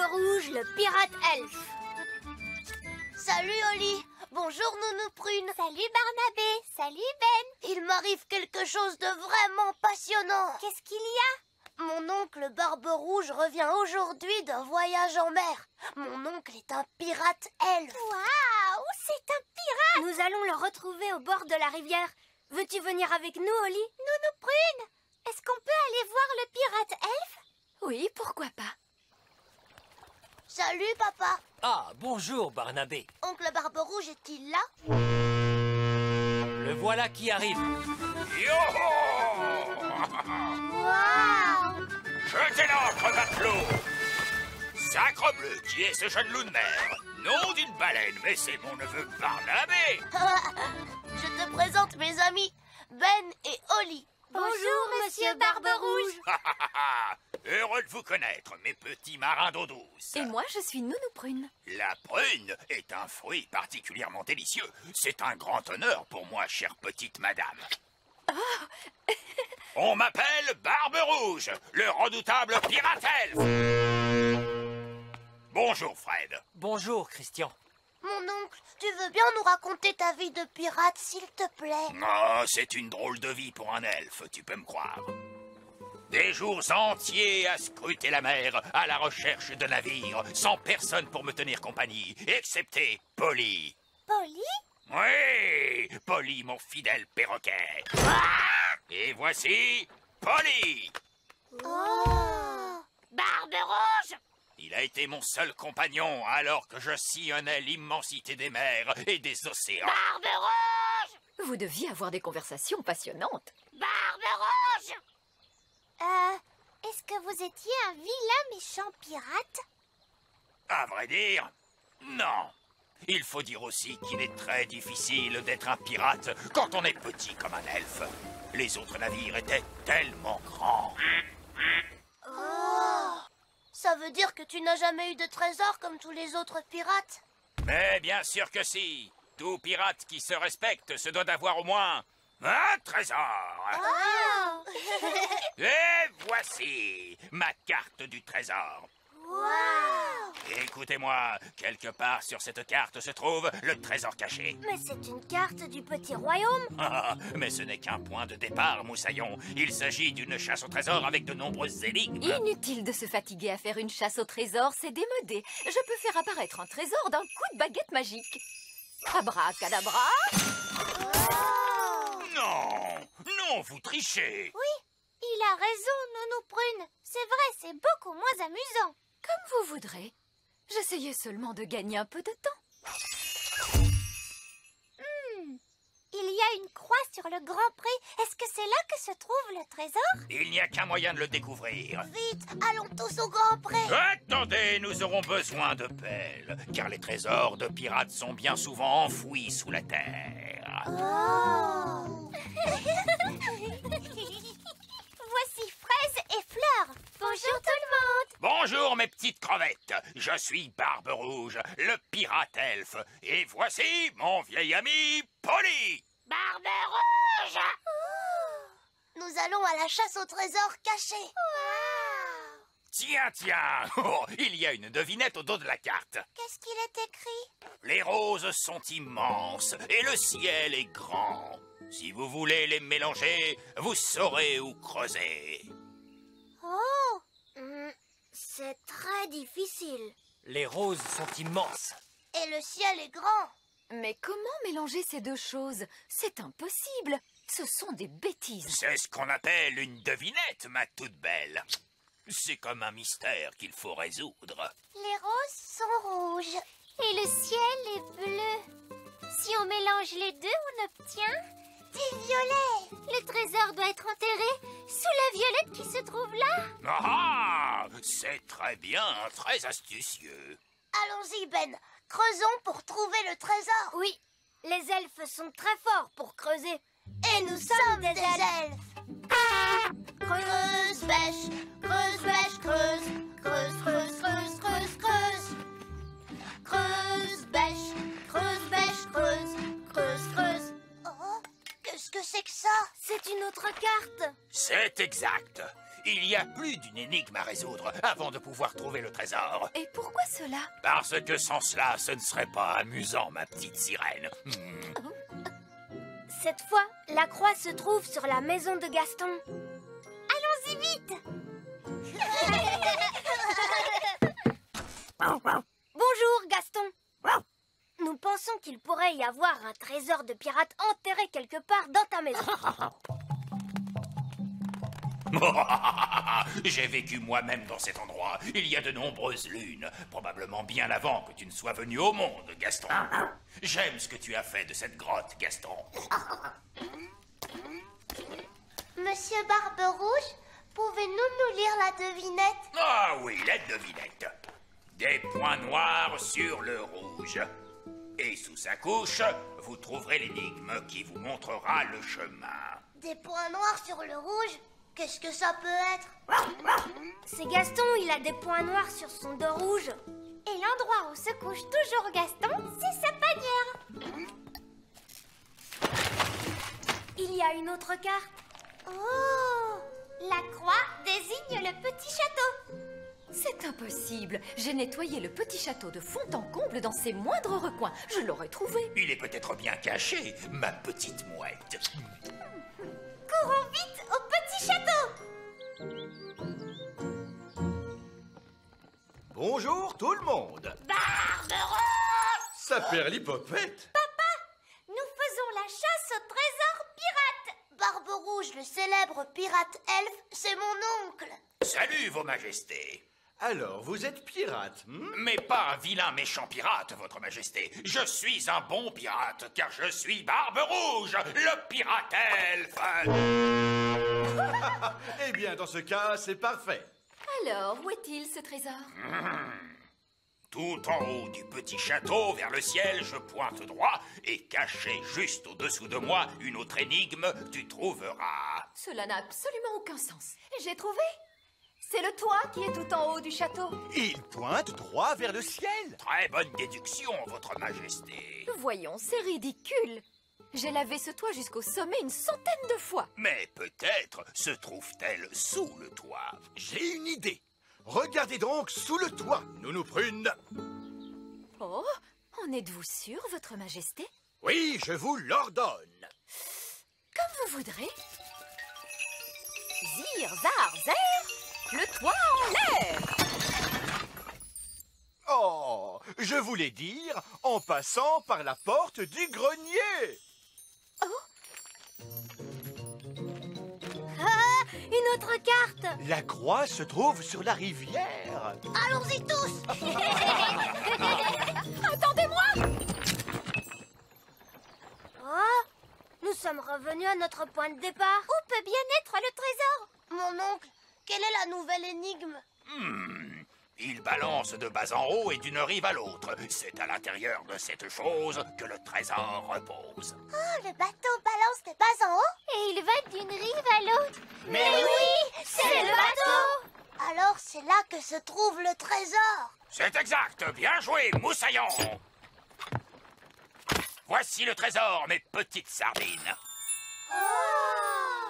Barbe-Rouge, le pirate elfe. Salut Oli. Bonjour Nounou Prune. Salut Barnabé. Salut Ben. Il m'arrive quelque chose de vraiment passionnant. Qu'est-ce qu'il y a? Mon oncle Barbe-Rouge revient aujourd'hui d'un voyage en mer. Mon oncle est un pirate elfe. Waouh, c'est un pirate. Nous allons le retrouver au bord de la rivière. Veux-tu venir avec nous, Oli? Nounou Prune, est-ce qu'on peut aller voir le pirate elfe? Oui, pourquoi pas. Salut papa. Ah, bonjour Barnabé. Oncle Barbe-Rouge est-il là? Le voilà qui arrive. Yo-ho! Waouh. Jetez l'ancre, matelot! Sacrebleu, qui est ce jeune loup de mer? Nom d'une baleine, mais c'est mon neveu Barnabé! Je te présente mes amis, Ben et Oli. Bonjour, monsieur Barbe-Rouge. Heureux de vous connaître, mes petits marins d'eau douce. Et moi, je suis Nounou Prune. La prune est un fruit particulièrement délicieux. C'est un grand honneur pour moi, chère petite madame. On m'appelle Barbe-Rouge, le redoutable pirate elfe. Bonjour, Fred. Bonjour Christian. Mon oncle, tu veux bien nous raconter ta vie de pirate, s'il te plaît? Oh, c'est une drôle de vie pour un elfe, tu peux me croire. Des jours entiers à scruter la mer, à la recherche de navires, sans personne pour me tenir compagnie, excepté Polly. Polly? Oui, Polly, mon fidèle perroquet. Et voici Polly. Oh. Barbe-Rouge! Il a été mon seul compagnon alors que je sillonnais l'immensité des mers et des océans. Barbe-Rouge! Vous deviez avoir des conversations passionnantes. Barbe-Rouge! Est-ce que vous étiez un vilain méchant pirate? À vrai dire, non. Il faut dire aussi qu'il est très difficile d'être un pirate quand on est petit comme un elfe. Les autres navires étaient tellement grands. Oh. Ça veut dire que tu n'as jamais eu de trésor comme tous les autres pirates? Mais bien sûr que si. Tout pirate qui se respecte se doit d'avoir au moins un trésor. Oh. Et voici ma carte du trésor. Wow. Écoutez-moi, quelque part sur cette carte se trouve le trésor caché. Mais c'est une carte du petit royaume. Ah, mais ce n'est qu'un point de départ, Moussaillon. Il s'agit d'une chasse au trésor avec de nombreuses énigmes. Inutile de se fatiguer à faire une chasse au trésor, c'est démodé. Je peux faire apparaître un trésor d'un coup de baguette magique. Abracadabra. Non, non, vous trichez. Oui, il a raison, Nounou Prune. C'est vrai, c'est beaucoup moins amusant. Comme vous voudrez. J'essayais seulement de gagner un peu de temps. Il y a une croix sur le Grand Pré. Est-ce que c'est là que se trouve le trésor? Il n'y a qu'un moyen de le découvrir. Vite, allons tous au Grand Pré. Attendez, nous aurons besoin de pelles, car les trésors de pirates sont bien souvent enfouis sous la terre. Oh. Voici Fraise et Fleur. Bonjour tout le monde. Bonjour mes petites crevettes, je suis Barbe-Rouge, le pirate elfe, et voici mon vieil ami Polly. Barbe-Rouge! Nous allons à la chasse au trésor caché. Wow. Tiens, tiens, oh, il y a une devinette au dos de la carte. Qu'est-ce qu'il est écrit? Les roses sont immenses et le ciel est grand. Si vous voulez les mélanger, vous saurez où creuser. Oh. C'est très difficile. Les roses sont immenses. Et le ciel est grand. Mais comment mélanger ces deux choses? C'est impossible. Ce sont des bêtises. C'est ce qu'on appelle une devinette, ma toute belle. C'est comme un mystère qu'il faut résoudre. Les roses sont rouges et le ciel est bleu. Si on mélange les deux, on obtient des violets. Le trésor doit être enterré sous la violette qui se trouve là. Ah, c'est très bien, très astucieux. Allons-y, Ben. Creusons pour trouver le trésor. Oui, les elfes sont très forts pour creuser. Et nous sommes des elfes. Creuse, bêche, creuse, bêche, creuse. Creuse, creuse, creuse, creuse, creuse. Creuse, bêche, creuse, bêche, creuse. Creuse, creuse. Oh, qu'est-ce que c'est que ça? C'est une autre carte. C'est exact. Il y a plus d'une énigme à résoudre avant de pouvoir trouver le trésor. Et pourquoi cela? Parce que sans cela, ce ne serait pas amusant, ma petite sirène. Cette fois, la croix se trouve sur la maison de Gaston. Allons-y vite! Bonjour, Gaston. Nous pensons qu'il pourrait y avoir un trésor de pirate enterré quelque part dans ta maison. J'ai vécu moi-même dans cet endroit. Il y a de nombreuses lunes, probablement bien avant que tu ne sois venu au monde, Gaston. J'aime ce que tu as fait de cette grotte, Gaston. Monsieur Barbe-Rouge, pouvez-nous nous lire la devinette? Ah oui, la devinette. Des points noirs sur le rouge. Et sous sa couche, vous trouverez l'énigme qui vous montrera le chemin. Des points noirs sur le rouge? Qu'est-ce que ça peut être? C'est Gaston, il a des points noirs sur son dos rouge. Et l'endroit où se couche toujours Gaston, c'est sa panière. Il y a une autre carte. Oh! La croix désigne le petit château. C'est impossible. J'ai nettoyé le petit château de fond en comble dans ses moindres recoins. Je l'aurais trouvé. Il est peut-être bien caché, ma petite mouette. Courons vite au petit château. Bonjour tout le monde. Barbe-Rouge! Saperlipopette. Nous faisons la chasse au trésor pirate. Barbe-Rouge, le célèbre pirate elfe, c'est mon oncle. Salut, vos majestés. Alors, vous êtes pirate, Mais pas un vilain méchant pirate, votre majesté. Je suis un bon pirate, car je suis Barbe-Rouge, le pirate elfe. Eh bien, dans ce cas, c'est parfait. Alors, où est-il ce trésor? Tout en haut du petit château, vers le ciel, je pointe droit, et caché juste au-dessous de moi, une autre énigme, tu trouveras. Cela n'a absolument aucun sens. J'ai trouvé. C'est le toit qui est tout en haut du château. Il pointe droit vers le ciel. Très bonne déduction, votre majesté. Voyons, c'est ridicule. J'ai lavé ce toit jusqu'au sommet une centaine de fois. Mais peut-être se trouve-t-elle sous le toit. J'ai une idée. Regardez donc sous le toit, Nounou Prune. Oh, en êtes-vous sûr, votre majesté? Oui, je vous l'ordonne. Comme vous voudrez. Zir, zar, zer, le toit en l'air. Oh, je voulais dire en passant par la porte du grenier. Ah, une autre carte. La croix se trouve sur la rivière. Allons-y tous. Attendez-moi! Oh, nous sommes revenus à notre point de départ. Où peut bien être le trésor? Mon oncle, quelle est la nouvelle énigme? Il balance de bas en haut et d'une rive à l'autre. C'est à l'intérieur de cette chose que le trésor repose. Oh, le bateau balance de bas en haut? Et il va d'une rive à l'autre. Mais oui, c'est le bateau. Alors c'est là que se trouve le trésor. C'est exact. Bien joué, Moussaillon. Voici le trésor, mes petites sardines.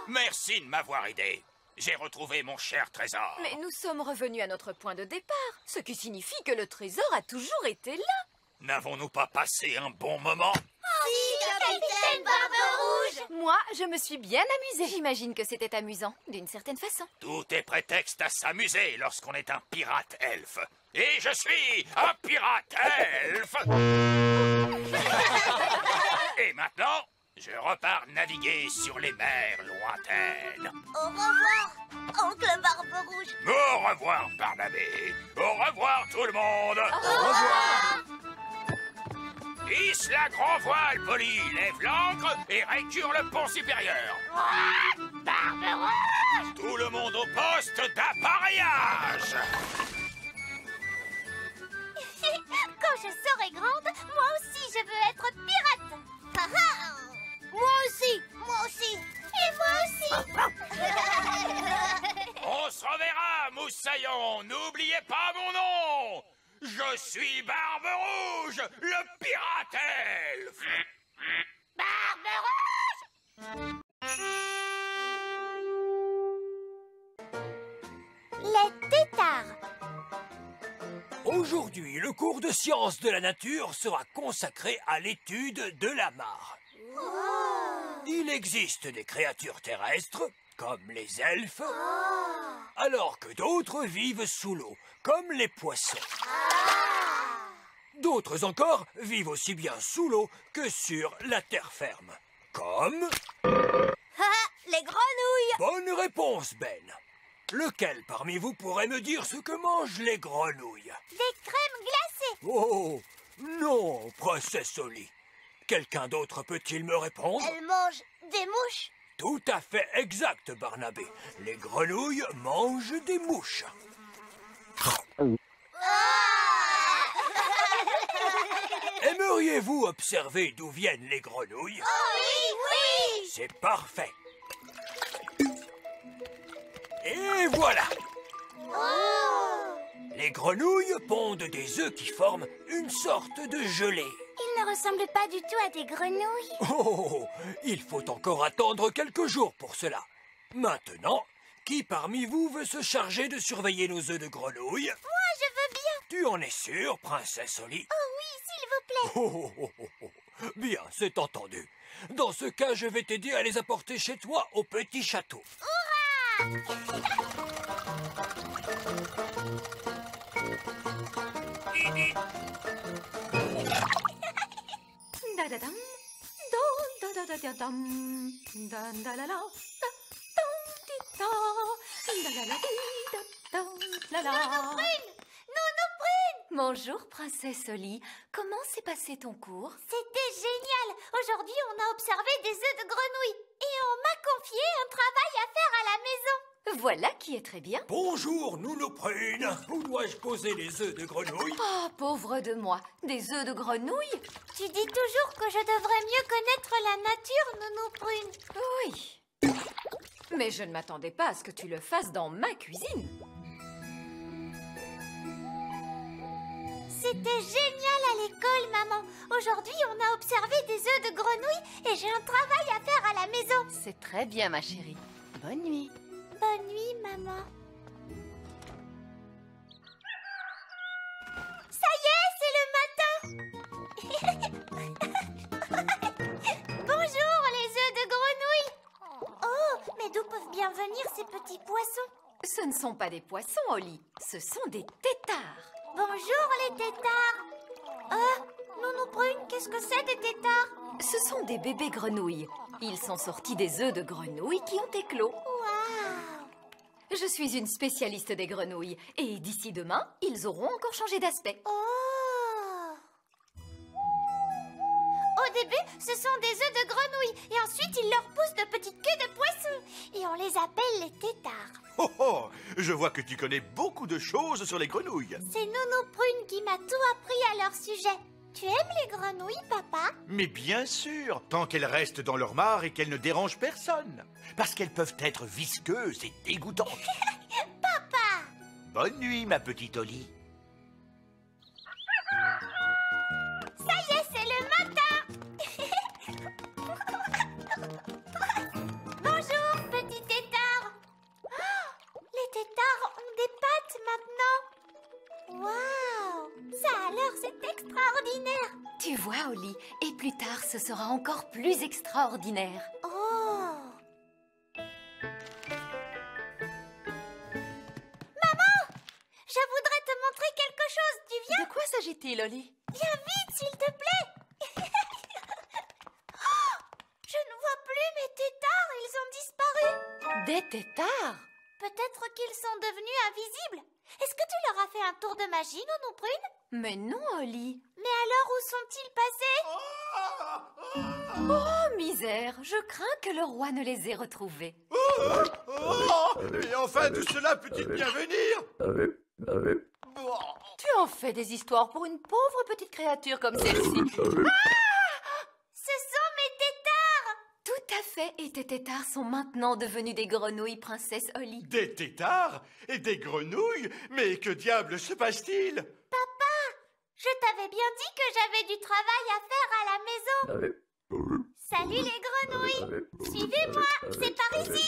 Merci de m'avoir aidé. J'ai retrouvé mon cher trésor. Mais nous sommes revenus à notre point de départ, ce qui signifie que le trésor a toujours été là. N'avons-nous pas passé un bon moment? Si, capitaine Barbe-Rouge. Moi, je me suis bien amusée. J'imagine que c'était amusant, d'une certaine façon. Tout est prétexte à s'amuser lorsqu'on est un pirate elfe. Et je suis un pirate elfe. Et maintenant, je repars naviguer sur les mers lointaines. Au revoir, oncle Barbe-Rouge. Au revoir, Barnabé. Au revoir, tout le monde. Au revoir. Hisse la grand voile, Polly. Lève l'ancre et récure le pont supérieur. Barbe-Rouge. Tout le monde au poste d'appareillage. Quand je serai grande, moi aussi je veux être pirate. Moi aussi. Moi aussi. Et moi aussi. On se reverra, Moussaillon. N'oubliez pas mon nom. Je suis Barbe-Rouge, le pirate elfe. Barbe-Rouge. Les têtards. Aujourd'hui, le cours de sciences de la nature sera consacré à l'étude de la mare. Il existe des créatures terrestres, comme les elfes, alors que d'autres vivent sous l'eau, comme les poissons. D'autres encore vivent aussi bien sous l'eau que sur la terre ferme, comme... Les grenouilles. Bonne réponse, Ben. Lequel parmi vous pourrait me dire ce que mangent les grenouilles? Des crèmes glacées. Oh, non, princesse Oli. Quelqu'un d'autre peut-il me répondre? Elles mangent des mouches. Tout à fait exact, Barnabé. Les grenouilles mangent des mouches. Aimeriez-vous observer d'où viennent les grenouilles? Oui. C'est parfait. Et voilà! Les grenouilles pondent des œufs qui forment une sorte de gelée. Ils ne ressemblent pas du tout à des grenouilles. Oh, il faut encore attendre quelques jours pour cela. Maintenant, qui parmi vous veut se charger de surveiller nos œufs de grenouille? Moi, je veux bien. Tu en es sûre, princesse Oli? Oh oui, s'il vous plaît. Bien, c'est entendu. Dans ce cas, je vais t'aider à les apporter chez toi au petit château. Da-da-dam, da-da-da-da-dam, da-da-la-la, da-dam-di-da, da-la-la-di-da-dam-la-la. Nounou Prune. Bonjour, princesse Oli. Comment s'est passé ton cours? C'était génial. Aujourd'hui, on a observé des œufs de grenouilles. Et on m'a confié un travail à faire à la maison. Voilà qui est très bien. Bonjour, Nounou Prune. Où dois-je poser les œufs de grenouille? Oh, pauvre de moi. Des œufs de grenouille? Tu dis toujours que je devrais mieux connaître la nature, Nounou Prune. Oui. Mais je ne m'attendais pas à ce que tu le fasses dans ma cuisine. C'était génial à l'école, maman. Aujourd'hui, on a observé des œufs de grenouille et j'ai un travail à faire à la maison. C'est très bien, ma chérie. Bonne nuit. Bonne nuit, maman. Ça y est, c'est le matin. Bonjour, les œufs de grenouille. Oh, mais d'où peuvent bien venir ces petits poissons? Ce ne sont pas des poissons, Oli. Ce sont des têtards. Bonjour, les têtards. Nounou Prune, qu'est-ce que c'est des têtards? Ce sont des bébés grenouilles. Ils sont sortis des œufs de grenouilles qui ont éclos. Waouh! Je suis une spécialiste des grenouilles. Et d'ici demain, ils auront encore changé d'aspect. Oh! Au début, ce sont des œufs de grenouille. Et ensuite, ils leur poussent de petites queues de poisson. Et on les appelle les têtards. Oh oh, je vois que tu connais beaucoup de choses sur les grenouilles. C'est Nounou Prune qui m'a tout appris à leur sujet. Tu aimes les grenouilles, papa? Mais bien sûr, tant qu'elles restent dans leur mare et qu'elles ne dérangent personne. Parce qu'elles peuvent être visqueuses et dégoûtantes. Papa! Bonne nuit, ma petite Oli. Ça y est, c'est le matin! Bonjour, petit tétard! Oh, les tétards ont des pattes maintenant! Waouh! Ça alors, c'est extraordinaire! Tu vois, Oli, et plus tard, ce sera encore plus extraordinaire. Oh! Maman! Je voudrais te montrer quelque chose, tu viens? De quoi s'agit-il, Oli? Viens vite, s'il te plaît! Oh, je ne vois plus mes tétards, ils ont disparu! Des têtards? Peut-être qu'ils sont devenus invisibles. Est-ce que tu leur as fait un tour de magie, Nounou Prune? Mais non, Oli. Mais alors, où sont-ils passés? Oh, misère, je crains que le roi ne les ait retrouvés. Oh, et enfin tout cela peut-il bien venir? Tu en fais des histoires pour une pauvre petite créature comme celle-ci. Ce sont mes tétards! Tout à fait, et tes tétards sont maintenant devenus des grenouilles, princesse Oli. Des têtards et des grenouilles? Mais que diable se passe-t-il? Papa, je t'avais bien dit que j'avais du travail à faire à la maison. Salut les grenouilles! Suivez-moi, c'est par ici!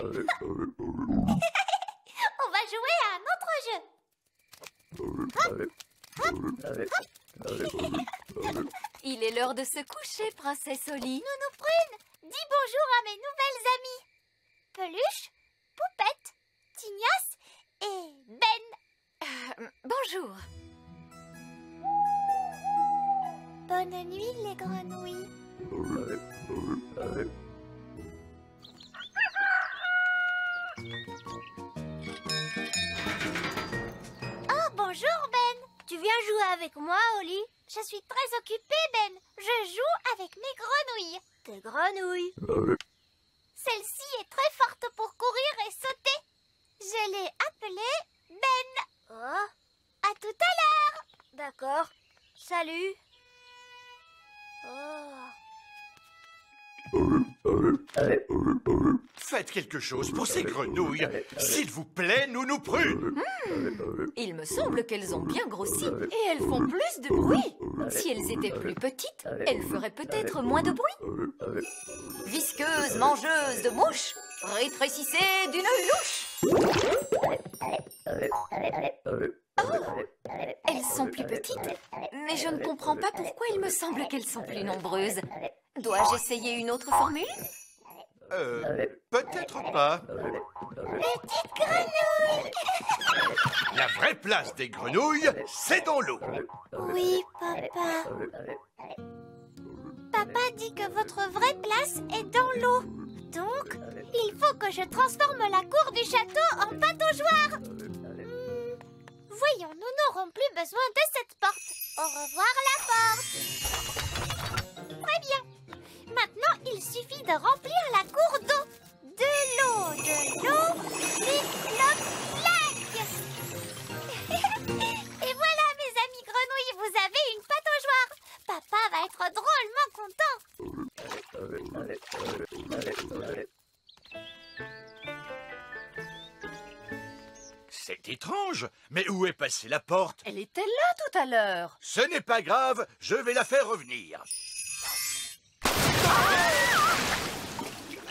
On va jouer à un autre jeu. Il est l'heure de se coucher, princesse Oli. Nounou Prune, dis bonjour à mes nouvelles amies. Peluche, Poupette, Tignasse et Ben. Bonjour. Bonne nuit les grenouilles. Oh, bonjour Ben. Tu viens jouer avec moi, Oli? Je suis très occupée, Ben. Je joue avec mes grenouilles. Tes grenouilles? Celle-ci est très forte pour courir et sauter. Je l'ai appelée Ben. Oh. À tout à l'heure. D'accord. Salut. Faites quelque chose pour ces grenouilles. S'il vous plaît, Nounou Prune. Il me semble qu'elles ont bien grossi et elles font plus de bruit. Si elles étaient plus petites, elles feraient peut-être moins de bruit. Visqueuse, mangeuse de mouches, rétrécissez d'une louche. Oh, elles sont plus petites, mais je ne comprends pas pourquoi il me semble qu'elles sont plus nombreuses. Dois-je essayer une autre formule? Peut-être pas. Petite grenouille. La vraie place des grenouilles, c'est dans l'eau. Oui, papa. Papa dit que votre vraie place est dans l'eau. Donc, il faut que je transforme la cour du château en pataugeoire. Voyons, nous n'aurons plus besoin de cette porte. Au revoir la porte. Très bien. Maintenant, il suffit de remplir la cour d'eau. De l'eau, clic, cloc, clac. Et voilà, mes amis grenouilles, vous avez une pataugeoire. Papa va être drôlement content. C'est étrange, mais où est passée la porte? Elle était là tout à l'heure. Ce n'est pas grave, je vais la faire revenir.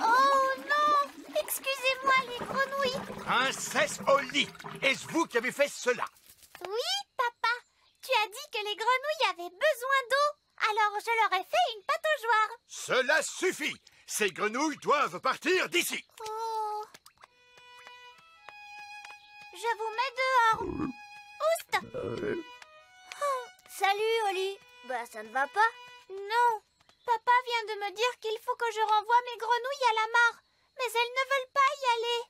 Oh non! Excusez-moi les grenouilles. Princesse Oli, est-ce vous qui avez fait cela? Oui, papa. Tu as dit que les grenouilles avaient besoin d'eau. Alors je leur ai fait une pataugeoire. Cela suffit. Ces grenouilles doivent partir d'ici. Oh. Je vous mets dehors. Oust! Oh. Salut, Oli. Bah, ça ne va pas? Non. Papa vient de me dire qu'il faut que je renvoie mes grenouilles à la mare. Mais elles ne veulent pas y aller.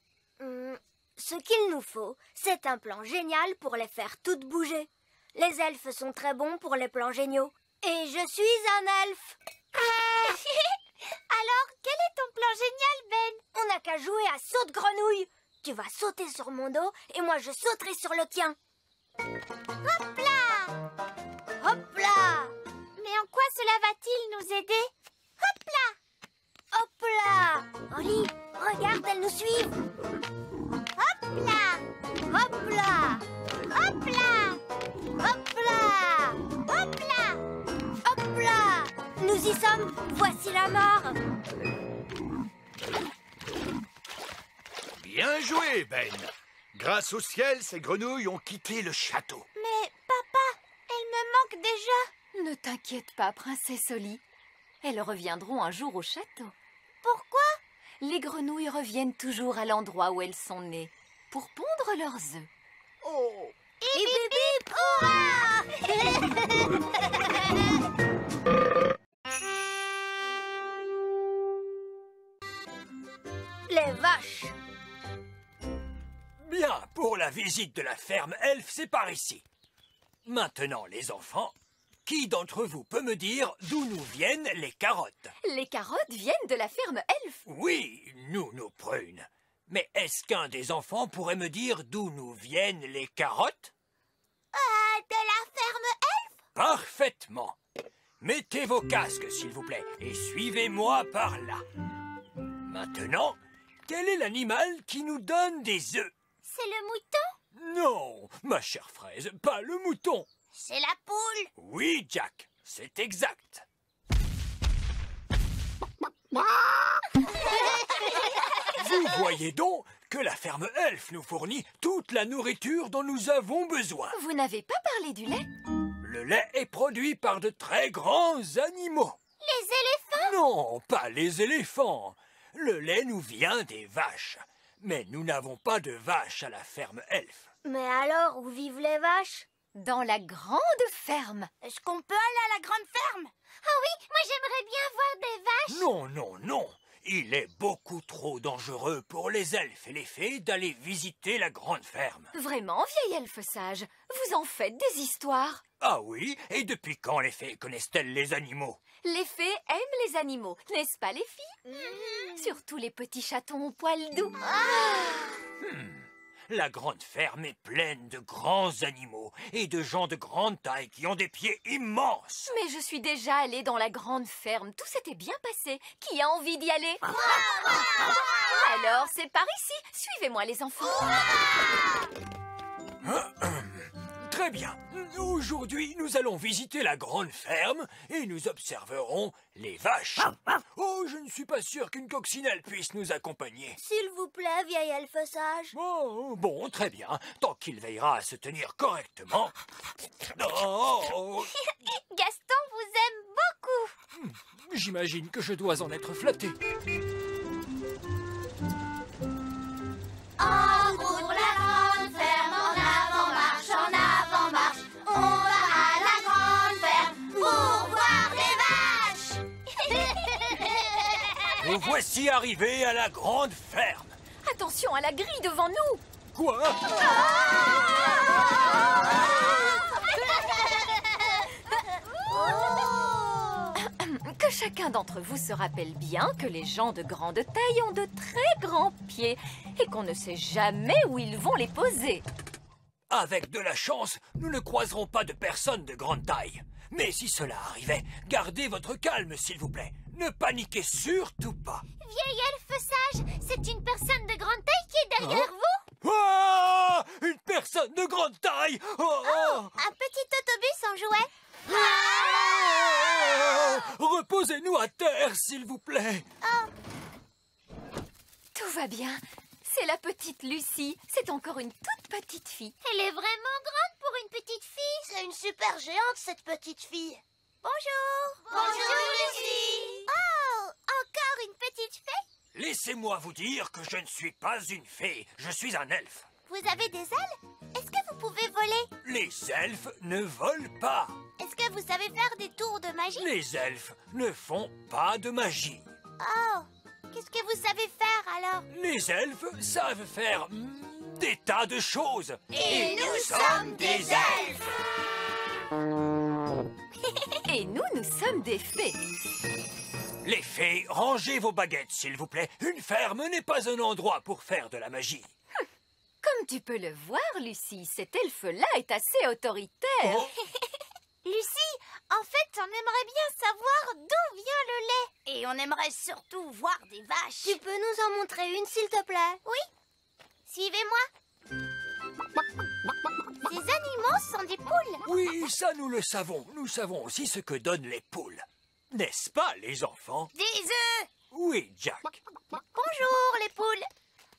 Ce qu'il nous faut, c'est un plan génial pour les faire toutes bouger. Les elfes sont très bons pour les plans géniaux. Et je suis un elfe. Alors, quel est ton plan génial, Ben? On n'a qu'à jouer à saute-grenouille. Tu vas sauter sur mon dos et moi je sauterai sur le tien. Hop là! Hop là! Mais en quoi cela va-t-il nous aider? Hop là! Hop là! Oli, regarde, elles nous suivent. Hop là! Hop là! Hop là! Hop là! Hop là! Hop là! Nous y sommes! Voici la mare! Bien joué, Ben. Grâce au ciel, ces grenouilles ont quitté le château. Mais papa, elles me manquent déjà. Ne t'inquiète pas, princesse Oli. Elles reviendront un jour au château. Pourquoi? Les grenouilles reviennent toujours à l'endroit où elles sont nées, pour pondre leurs œufs. Oh! Hip hip hip, hurrah! Les vaches. Bien, pour la visite de la ferme elfe, c'est par ici. Maintenant, les enfants, qui d'entre vous peut me dire d'où nous viennent les carottes? Les carottes viennent de la ferme elfe. Oui, nous prunes. Mais est-ce qu'un des enfants pourrait me dire d'où nous viennent les carottes? De la ferme elfe? Parfaitement. Mettez vos casques, s'il vous plaît, et suivez-moi par là. Maintenant, quel est l'animal qui nous donne des œufs? C'est le mouton? Non, ma chère fraise, pas le mouton. C'est la poule. Oui, Jack, c'est exact. Vous voyez donc que la ferme Elf nous fournit toute la nourriture dont nous avons besoin. Vous n'avez pas parlé du lait? Le lait est produit par de très grands animaux. Les éléphants? Non, pas les éléphants. Le lait nous vient des vaches. Mais nous n'avons pas de vaches à la ferme Elf. Mais alors, où vivent les vaches? Dans la grande ferme. Est-ce qu'on peut aller à la grande ferme? Oh oui, moi j'aimerais bien voir des vaches. Non, non, non. Il est beaucoup trop dangereux pour les elfes et les fées d'aller visiter la grande ferme. Vraiment, vieil elfe sage, vous en faites des histoires. Ah oui? Et depuis quand les fées connaissent-elles les animaux? Les fées aiment les animaux, n'est-ce pas les filles? Surtout les petits chatons aux poils doux. La grande ferme est pleine de grands animaux et de gens de grande taille qui ont des pieds immenses. Mais je suis déjà allée dans la grande ferme, tout s'était bien passé. Qui a envie d'y aller? Alors, c'est par ici. Suivez-moi les enfants. Très bien. Aujourd'hui, nous allons visiter la grande ferme et nous observerons les vaches. Oh, je ne suis pas sûr qu'une coccinelle puisse nous accompagner. S'il vous plaît, vieil elfe sage. Oh, bon, très bien. Tant qu'il veillera à se tenir correctement. Oh, Gaston vous aime beaucoup. j'imagine que je dois en être flatté. En route pour la grande ferme, en avant marche, on va à la grande ferme pour voir les vaches. Nous voici arrivés à la grande ferme. Attention à la grille devant nous. Quoi? Que chacun d'entre vous se rappelle bien que les gens de grande taille ont de très grands pieds et qu'on ne sait jamais où ils vont les poser. Avec de la chance, nous ne croiserons pas de personnes de grande taille. Mais si cela arrivait, gardez votre calme, s'il vous plaît. Ne paniquez surtout pas. Vieil elfe sage, c'est une personne de grande taille qui est derrière vous. Ah! Une personne de grande taille! Un petit autobus en jouet. Reposez-nous à terre, s'il vous plaît. Tout va bien. C'est la petite Lucie. C'est encore une toute petite fille. Elle est vraiment grande pour une petite fille. C'est une super géante, cette petite fille. Bonjour. Bonjour, Lucie. Oh, encore une petite fée. Laissez-moi vous dire que je ne suis pas une fée. Je suis un elfe. Vous avez des ailes? Est-ce que vous pouvez voler? Les elfes ne volent pas. Est-ce que vous savez faire des tours de magie? Les elfes ne font pas de magie. Oh, qu'est-ce que vous savez faire alors? Les elfes savent faire des tas de choses. Et nous sommes des elfes. Et nous sommes des fées. Les fées, rangez vos baguettes, s'il vous plaît. Une ferme n'est pas un endroit pour faire de la magie. Comme tu peux le voir, Lucie, cet elfe-là est assez autoritaire. Oh. Lucie, en fait, on aimerait bien savoir d'où vient le lait. Et on aimerait surtout voir des vaches. Tu peux nous en montrer une, s'il te plaît? Oui, suivez-moi. Ces animaux sont des poules. Oui, ça nous le savons. Nous savons aussi ce que donnent les poules. N'est-ce pas, les enfants? Des œufs. Oui, Jack. Bonjour les poules.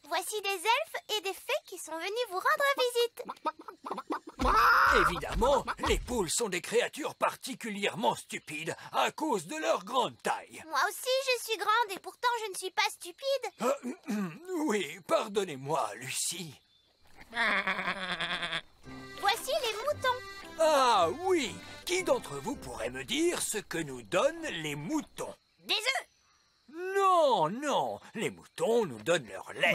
Voici des elfes et des fées qui sont venus vous rendre visite. Évidemment, les poules sont des créatures particulièrement stupides à cause de leur grande taille. Moi aussi, je suis grande et pourtant je ne suis pas stupide. Oui, pardonnez-moi, Lucie. Voici les moutons. Ah oui, qui d'entre vous pourrait me dire ce que nous donnent les moutons? Des œufs. Non, non, les moutons nous donnent leur lait.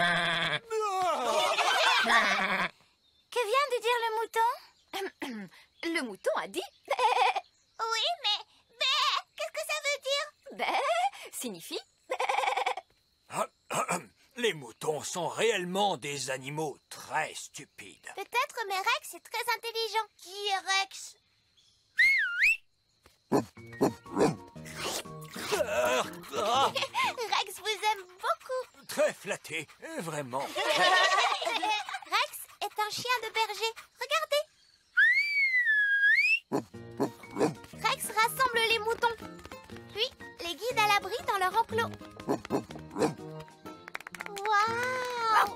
Que vient de dire le mouton? Le mouton a dit Oui, mais qu'est-ce que ça veut dire? bé signifie Les moutons sont réellement des animaux très stupides. Peut-être, mais Rex est très intelligent. Qui est Rex? Rex vous aime beaucoup. Très flatté, vraiment. Rex est un chien de berger. Regardez. Rex rassemble les moutons, puis les guide à l'abri dans leur enclos. Wow! Waouh!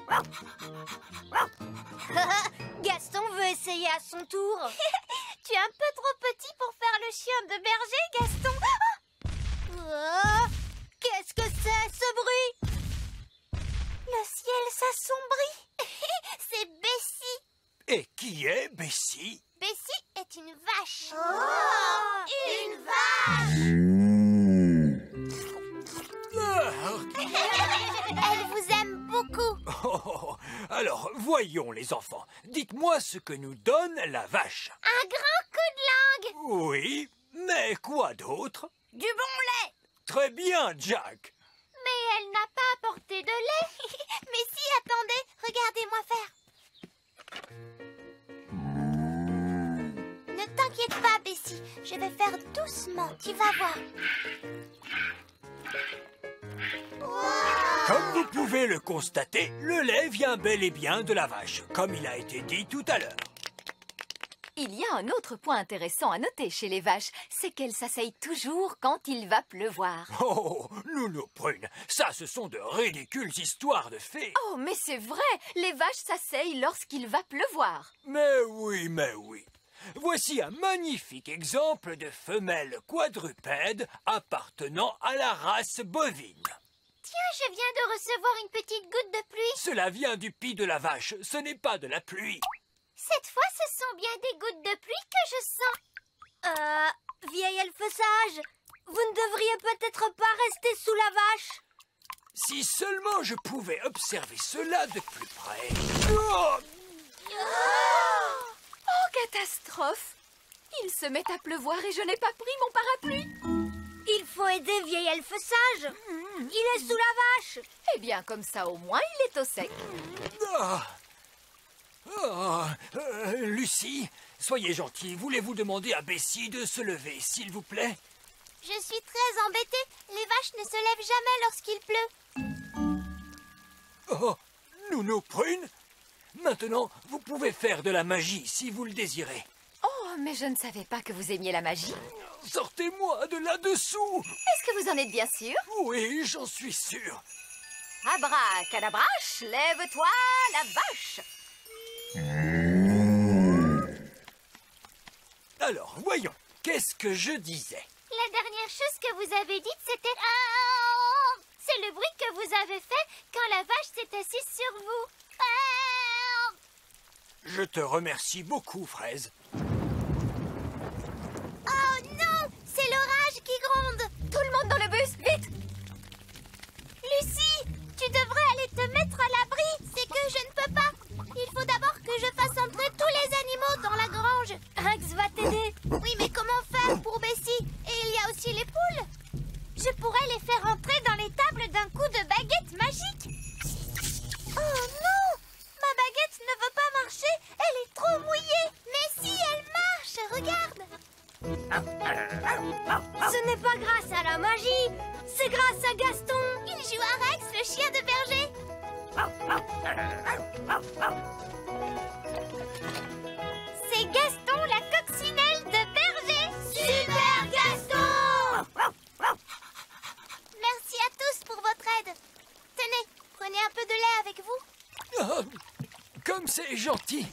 Gaston veut essayer à son tour. Tu es un peu trop petit pour faire le chien de berger, Gaston. Oh, qu'est-ce que c'est, ce bruit? Le ciel s'assombrit. C'est Bessie. Et qui est Bessie? Bessie est une vache. Oh, une vache! Elle vous aime beaucoup. Oh, alors, voyons les enfants. Dites-moi ce que nous donne la vache. Un grand coup de langue. Oui, mais quoi d'autre? Du bon lait! Très bien, Jack. Mais elle n'a pas apporté de lait. Mais si, attendez, regardez-moi faire. Ne t'inquiète pas, Bessie. Je vais faire doucement, tu vas voir. Comme vous pouvez le constater, le lait vient bel et bien de la vache, comme il a été dit tout à l'heure. Il y a un autre point intéressant à noter chez les vaches, c'est qu'elles s'asseyent toujours quand il va pleuvoir. Oh, Nounou Prune, ça ce sont de ridicules histoires de fées. Oh, mais c'est vrai, les vaches s'asseyent lorsqu'il va pleuvoir. Mais oui, mais oui. Voici un magnifique exemple de femelle quadrupède appartenant à la race bovine. Tiens, je viens de recevoir une petite goutte de pluie. Cela vient du pis de la vache, ce n'est pas de la pluie. Cette fois, ce sont bien des gouttes de pluie que je sens. Vieil elfe sage, vous ne devriez peut-être pas rester sous la vache. Si seulement je pouvais observer cela de plus près. Oh! Oh, catastrophe! Il se met à pleuvoir et je n'ai pas pris mon parapluie. Il faut aider vieil elfe sage. Il est sous la vache. Eh bien, comme ça, au moins, il est au sec. Lucie, soyez gentille, voulez-vous demander à Bessie de se lever, s'il vous plaît? Je suis très embêtée. Les vaches ne se lèvent jamais lorsqu'il pleut. Oh, Nounou Prune, maintenant, vous pouvez faire de la magie si vous le désirez. Oh, mais je ne savais pas que vous aimiez la magie. Sortez-moi de là-dessous! Est-ce que vous en êtes bien sûr? Oui, j'en suis sûr. Abracadabrache, lève-toi, la vache! Alors, voyons, qu'est-ce que je disais? La dernière chose que vous avez dite, c'était... C'est le bruit que vous avez fait quand la vache s'est assise sur vous. Je te remercie beaucoup, Fraise. Oh non! C'est l'orage qui gronde! Tout le monde dans le bus, vite! Lucie, tu devrais aller te mettre à l'abri. C'est que je ne peux pas. Il faut d'abord que je fasse entrer tous les animaux dans la grange. Rex va t'aider. Oui, mais comment faire pour Bessie? Et il y a aussi les poules. Je pourrais les faire entrer dans l'étable d'un coup de baguette magique. Oh non! Ma baguette ne veut pas marcher. Elle est trop mouillée. Mais si, elle marche. Regarde. Ce n'est pas grâce à la magie, c'est grâce à Gaston. Il joue à Rex, le chien de berger. C'est Gaston, la coccinelle de berger. Super Gaston! Merci à tous pour votre aide. Tenez, prenez un peu de lait avec vous. Ah, comme c'est gentil.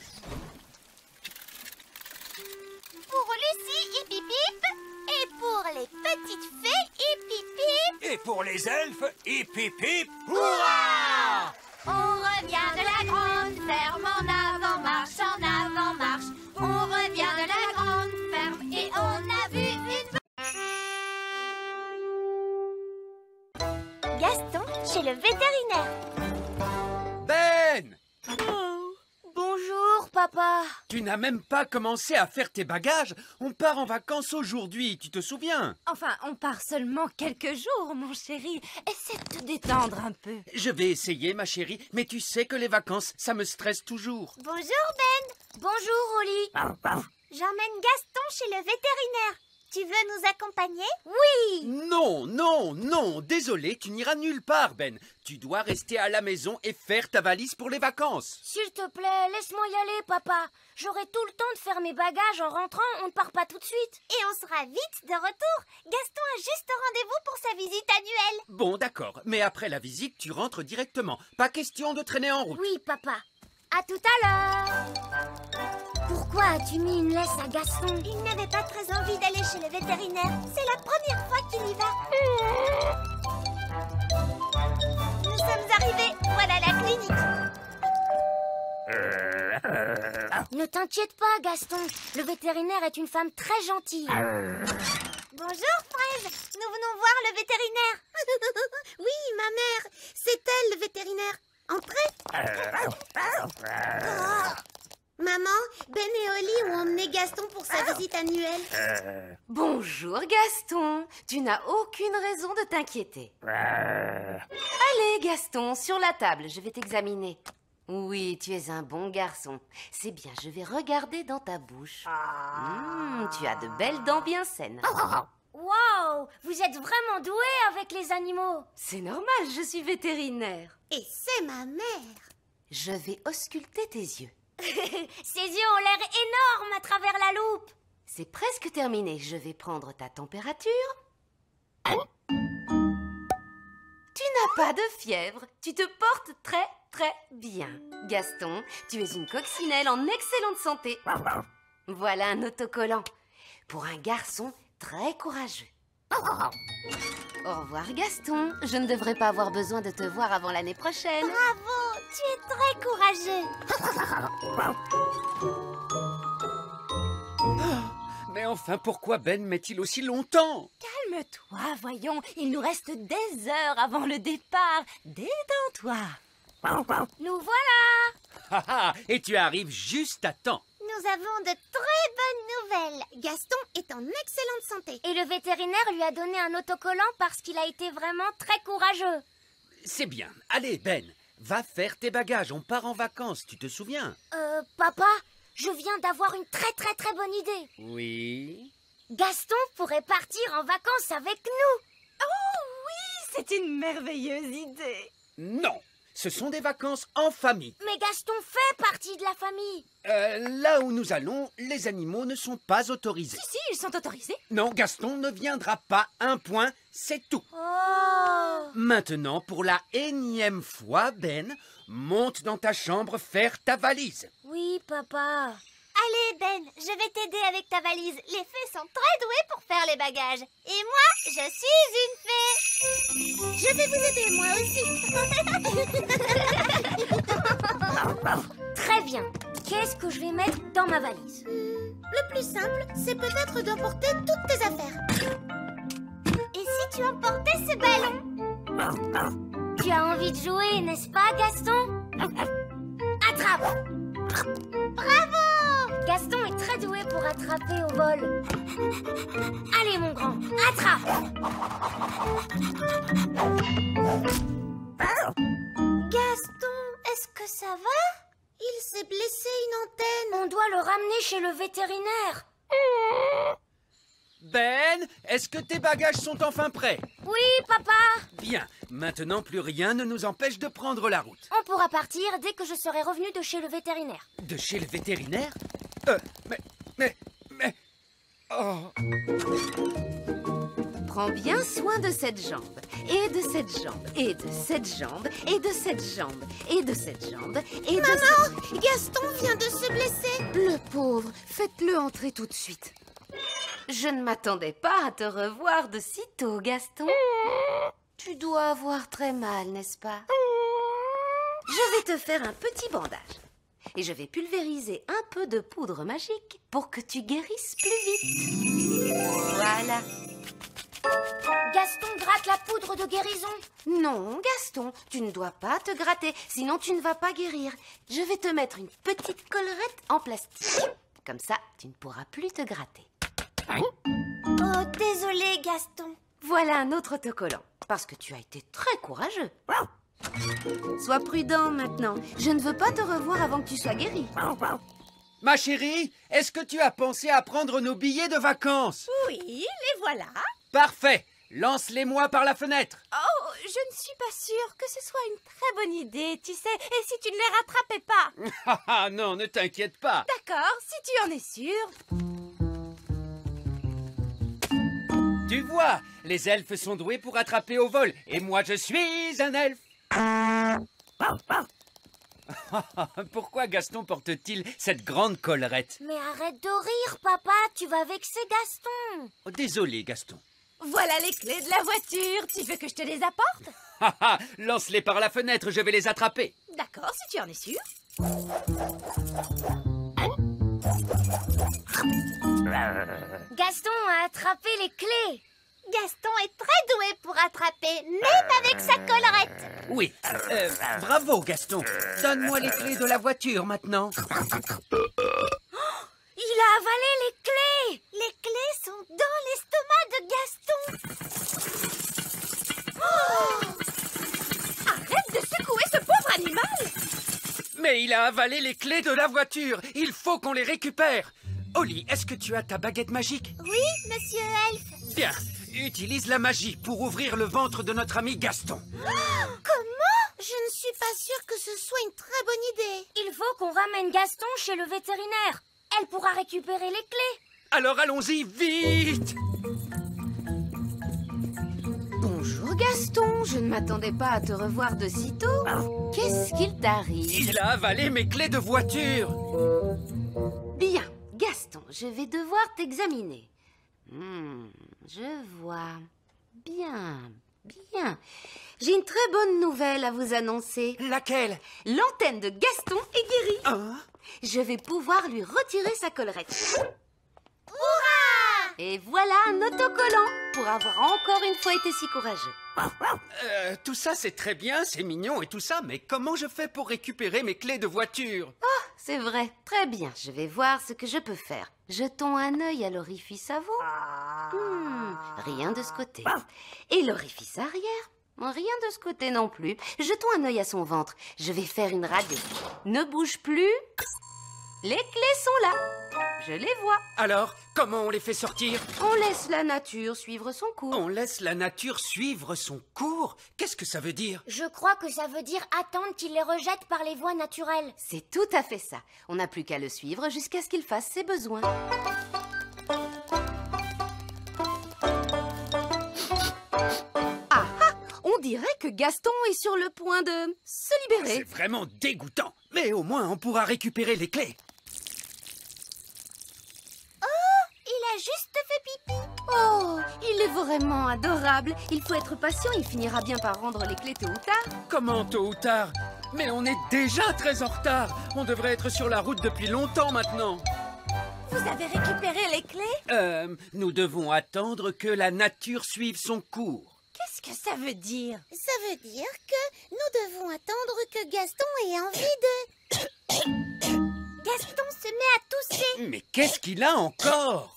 Pour Lucie, hip hip hip. Et pour les petites fées, hip hip hip. Et pour les elfes, hip hip hip. Hurrah! On revient de la grande ferme en avant marche, en avant marche. On revient de la grande ferme et on a vu une... Gaston, chez le vétérinaire. Ben! Oh, bonjour, papa. Tu n'as même pas commencé à faire tes bagages. On part en vacances aujourd'hui, tu te souviens? Enfin, on part seulement quelques jours, mon chéri. Essaie de te détendre un peu. Je vais essayer, ma chérie, mais tu sais que les vacances, ça me stresse toujours. Bonjour Ben. Bonjour Oli. J'emmène Gaston chez le vétérinaire. Tu veux nous accompagner? Oui! Non, non, non, désolé, tu n'iras nulle part, Ben. Tu dois rester à la maison et faire ta valise pour les vacances. S'il te plaît, laisse-moi y aller, papa. J'aurai tout le temps de faire mes bagages en rentrant, on ne part pas tout de suite. Et on sera vite de retour. Gaston a juste rendez-vous pour sa visite annuelle. Bon, d'accord, mais après la visite, tu rentres directement. Pas question de traîner en route. Oui, papa. À tout à l'heure. Pourquoi as-tu mis une laisse à Gaston? Il n'avait pas très envie d'aller chez le vétérinaire. C'est la première fois qu'il y va. Nous sommes arrivés. Voilà la clinique. Ne t'inquiète pas, Gaston. Le vétérinaire est une femme très gentille. Bonjour, Fraise. Nous venons voir le vétérinaire. Oui, ma mère. C'est elle, le vétérinaire. Entrez. Maman, Ben et Oli ont emmené Gaston pour sa visite annuelle. Bonjour Gaston, tu n'as aucune raison de t'inquiéter. Allez Gaston, sur la table, je vais t'examiner. Oui, tu es un bon garçon. C'est bien, je vais regarder dans ta bouche. Tu as de belles dents bien saines. Wow, vous êtes vraiment doué avec les animaux. C'est normal, je suis vétérinaire. Et c'est ma mère. Je vais ausculter tes yeux. Ses yeux ont l'air énormes à travers la loupe. C'est presque terminé. Je vais prendre ta température. Tu n'as pas de fièvre. Tu te portes très, très bien. Gaston, tu es une coccinelle en excellente santé. Voilà un autocollant. Pour un garçon très courageux. Au revoir Gaston. Je ne devrais pas avoir besoin de te voir avant l'année prochaine. Bravo, tu es très courageux. Mais enfin, pourquoi Ben met-il aussi longtemps? Calme-toi, voyons. Il nous reste des heures avant le départ. Détends-toi. Nous voilà. Et tu arrives juste à temps. Nous avons de très bonnes nouvelles. Gaston est en excellente santé. Et le vétérinaire lui a donné un autocollant parce qu'il a été vraiment très courageux. C'est bien. Allez, Ben, va faire tes bagages. On part en vacances, tu te souviens? Papa, je viens d'avoir une très très très bonne idée. Oui. Gaston pourrait partir en vacances avec nous. C'est une merveilleuse idée. Non, ce sont des vacances en famille. Mais Gaston fait partie de la famille. Là où nous allons, les animaux ne sont pas autorisés. Si, ils sont autorisés. Non, Gaston ne viendra pas. Un point, c'est tout. Oh. Maintenant, pour la énième fois, Ben, monte dans ta chambre faire ta valise. Oui, papa. Allez, Ben, je vais t'aider avec ta valise. Les fées sont très douées pour faire les bagages. Et moi, je suis une fée. Je vais vous aider, moi aussi. Très bien. Qu'est-ce que je vais mettre dans ma valise? Le plus simple, c'est peut-être d'emporter toutes tes affaires. Et si tu emportais ce ballon? Tu as envie de jouer, n'est-ce pas, Gaston? Attrape! Bravo! Gaston est très doué pour attraper au vol. Allez, mon grand, attrape! Gaston, est-ce que ça va? Il s'est blessé une antenne. On doit le ramener chez le vétérinaire. Ben, est-ce que tes bagages sont enfin prêts? Oui, papa. Bien, maintenant plus rien ne nous empêche de prendre la route. On pourra partir dès que je serai revenu de chez le vétérinaire. De chez le vétérinaire? Mais... Oh... Prends bien soin de cette jambe, et de cette jambe, et de cette jambe, et de cette jambe, et de cette jambe, et de Maman, Gaston vient de se blesser. Le pauvre, faites-le entrer tout de suite. Je ne m'attendais pas à te revoir de si tôt, Gaston. Tu dois avoir très mal, n'est-ce pas? Je vais te faire un petit bandage. Et je vais pulvériser un peu de poudre magique pour que tu guérisses plus vite. Voilà. Gaston gratte la poudre de guérison. Non, Gaston, tu ne dois pas te gratter, sinon tu ne vas pas guérir. Je vais te mettre une petite collerette en plastique. Comme ça, tu ne pourras plus te gratter. Oh, désolé, Gaston. Voilà un autre autocollant, parce que tu as été très courageux. Sois prudent maintenant. Je ne veux pas te revoir avant que tu sois guéri. Ma chérie, est-ce que tu as pensé à prendre nos billets de vacances? Oui, les voilà. Parfait. Lance-les-moi par la fenêtre. Oh, je ne suis pas sûre que ce soit une très bonne idée, tu sais. Et si tu ne les rattrapais pas? Ah non, ne t'inquiète pas. D'accord, si tu en es sûr. Tu vois, les elfes sont doués pour attraper au vol. Et moi, je suis un elfe. Pourquoi Gaston porte-t-il cette grande collerette? Mais arrête de rire, papa, tu vas vexer Gaston. Oh, désolé, Gaston. Voilà les clés de la voiture. Tu veux que je te les apporte? Lance-les par la fenêtre, je vais les attraper. D'accord, si tu en es sûr. Gaston a attrapé les clés. Gaston est très doué pour attraper, même avec sa collerette. Oui, bravo, Gaston. Donne-moi les clés de la voiture maintenant. Il a avalé les clés. Les clés sont dans l'estomac de Gaston. Arrête de secouer ce pauvre animal. Mais il a avalé les clés de la voiture. Il faut qu'on les récupère. Oli, est-ce que tu as ta baguette magique? Oui, monsieur Elfe. Bien, utilise la magie pour ouvrir le ventre de notre ami Gaston. Comment? Je ne suis pas sûre que ce soit une très bonne idée. Il faut qu'on ramène Gaston chez le vétérinaire. Elle pourra récupérer les clés. Alors allons-y, vite! Bonjour Gaston, je ne m'attendais pas à te revoir de sitôt. Qu'est-ce qu'il t'arrive? Il a avalé mes clés de voiture. Bien, Gaston, je vais devoir t'examiner. Je vois. Bien, bien. J'ai une très bonne nouvelle à vous annoncer. Laquelle? L'antenne de Gaston est guérie. Hein? Je vais pouvoir lui retirer sa collerette. Hurrah! Et voilà un autocollant pour avoir encore une fois été si courageux. Tout ça, c'est très bien, c'est mignon et tout ça, mais comment je fais pour récupérer mes clés de voiture? C'est vrai, très bien. Je vais voir ce que je peux faire. Jetons un œil à l'orifice avant. Rien de ce côté. Et l'orifice arrière? Rien de ce côté non plus. Jetons un œil à son ventre. Je vais faire une radio. Ne bouge plus. Les clés sont là. Je les vois. Alors, comment on les fait sortir? On laisse la nature suivre son cours. On laisse la nature suivre son cours? Qu'est-ce que ça veut dire? Je crois que ça veut dire attendre qu'il les rejette par les voies naturelles. C'est tout à fait ça. On n'a plus qu'à le suivre jusqu'à ce qu'il fasse ses besoins. On dirait que Gaston est sur le point de se libérer. C'est vraiment dégoûtant. Mais au moins, on pourra récupérer les clés. Il a juste fait pipi. Oh, il est vraiment adorable. Il faut être patient, il finira bien par rendre les clés tôt ou tard. Comment tôt ou tard? Mais on est déjà très en retard. On devrait être sur la route depuis longtemps maintenant. Vous avez récupéré les clés? Nous devons attendre que la nature suive son cours. Qu'est-ce que ça veut dire? Ça veut dire que nous devons attendre que Gaston ait envie de... Gaston se met à tousser. Mais qu'est-ce qu'il a encore?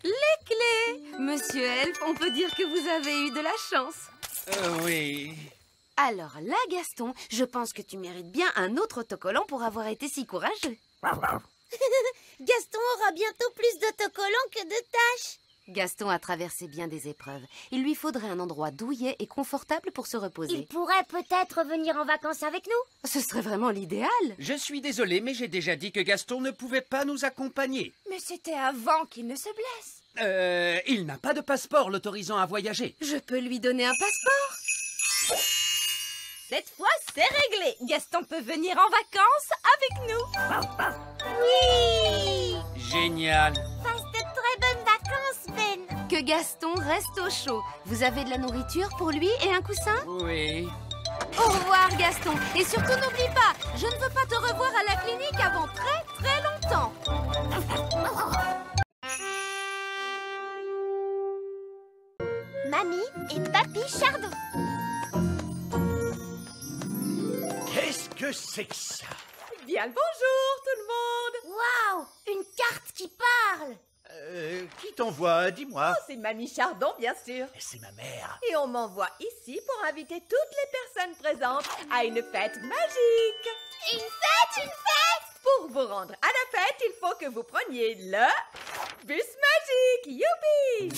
Les clés! Monsieur Elfe, on peut dire que vous avez eu de la chance. Oui. Alors là, Gaston, je pense que tu mérites bien un autre autocollant pour avoir été si courageux. Gaston aura bientôt plus d'autocollants que de tâches. Gaston a traversé bien des épreuves. Il lui faudrait un endroit douillet et confortable pour se reposer. Il pourrait peut-être venir en vacances avec nous. Ce serait vraiment l'idéal. Je suis désolé, mais j'ai déjà dit que Gaston ne pouvait pas nous accompagner. Mais c'était avant qu'il ne se blesse. Il n'a pas de passeport l'autorisant à voyager. Je peux lui donner un passeport. Cette fois, c'est réglé. Gaston peut venir en vacances avec nous. Oui! Génial. Passe de très bonnes vacances, Ben. Que Gaston reste au chaud. Vous avez de la nourriture pour lui et un coussin? Oui. Au revoir, Gaston. Et surtout, n'oublie pas, je ne veux pas te revoir à la clinique avant très, très longtemps. Mamie et Papy Chardon. Qu'est-ce que c'est que ça? Bien le bonjour, tout le monde. Waouh! Une carte qui parle. Qui t'envoie? Dis-moi. C'est Mamie Chardon, bien sûr. C'est ma mère. Et on m'envoie ici pour inviter toutes les personnes présentes à une fête magique. Une fête, une fête! Pour vous rendre à la fête, il faut que vous preniez le bus magique. Youpi!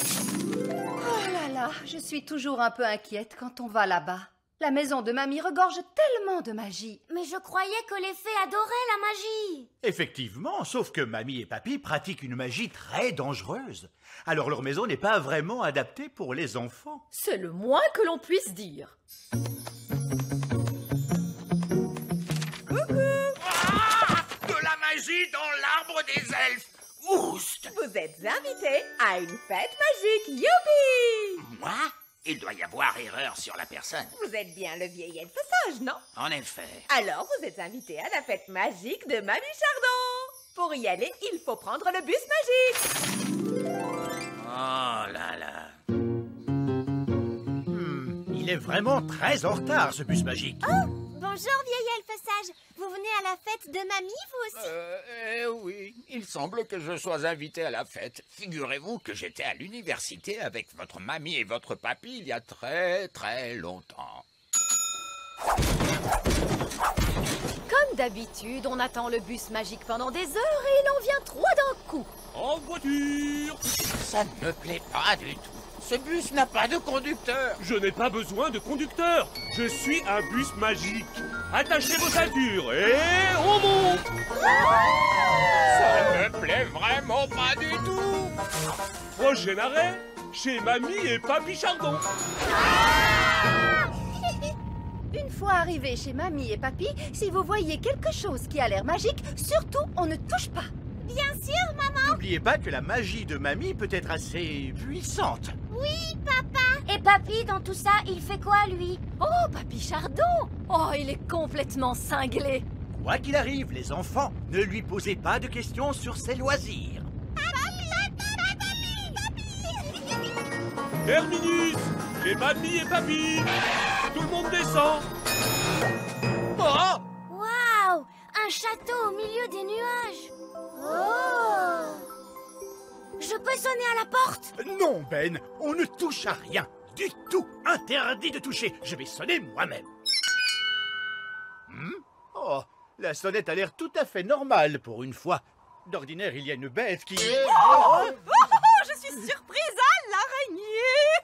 Oh là là, je suis toujours un peu inquiète quand on va là-bas. La maison de mamie regorge tellement de magie. Mais je croyais que les fées adoraient la magie. Effectivement, sauf que mamie et papy pratiquent une magie très dangereuse. Alors leur maison n'est pas vraiment adaptée pour les enfants. C'est le moins que l'on puisse dire. De la magie dans l'arbre des elfes. Oust! Vous êtes invité à une fête magique. Youpi! Moi? Il doit y avoir erreur sur la personne. Vous êtes bien le vieil elfe sage, non? En effet. Alors, vous êtes invité à la fête magique de Mamie Chardon. Pour y aller, il faut prendre le bus magique. Oh là là. Il est vraiment très en retard, ce bus magique. Bonjour, vieil elfe sage. Vous venez à la fête de mamie, vous aussi? Oui, il semble que je sois invité à la fête. Figurez-vous que j'étais à l'université avec votre mamie et votre papy il y a très très longtemps. Comme d'habitude, on attend le bus magique pendant des heures et il en vient 3 d'un coup. En voiture! Ça ne me plaît pas du tout. Ce bus n'a pas de conducteur. Je n'ai pas besoin de conducteur. Je suis un bus magique. Attachez vos ceintures et on monte. Ça ne me plaît vraiment pas du tout. Prochain arrêt, chez Mamie et Papy Chardon. Une fois arrivé chez mamie et papy, si vous voyez quelque chose qui a l'air magique, surtout on ne touche pas. Bien sûr, maman. N'oubliez pas que la magie de mamie peut être assez puissante. Oui, papa. Et papy, dans tout ça, il fait quoi, lui? Oh, Papy Chardon! Oh, il est complètement cinglé. Quoi qu'il arrive, les enfants, ne lui posez pas de questions sur ses loisirs. Terminus, chez Mamie et Papy. Tout le monde descend. Oh! Waouh! Un château au milieu des nuages. Oh! Je peux sonner à la porte? Non, Ben, on ne touche à rien. Du tout. Interdit de toucher. Je vais sonner moi-même. Oh, la sonnette a l'air tout à fait normale pour une fois. D'ordinaire, il y a une bête qui... Je suis surprise à l'araignée.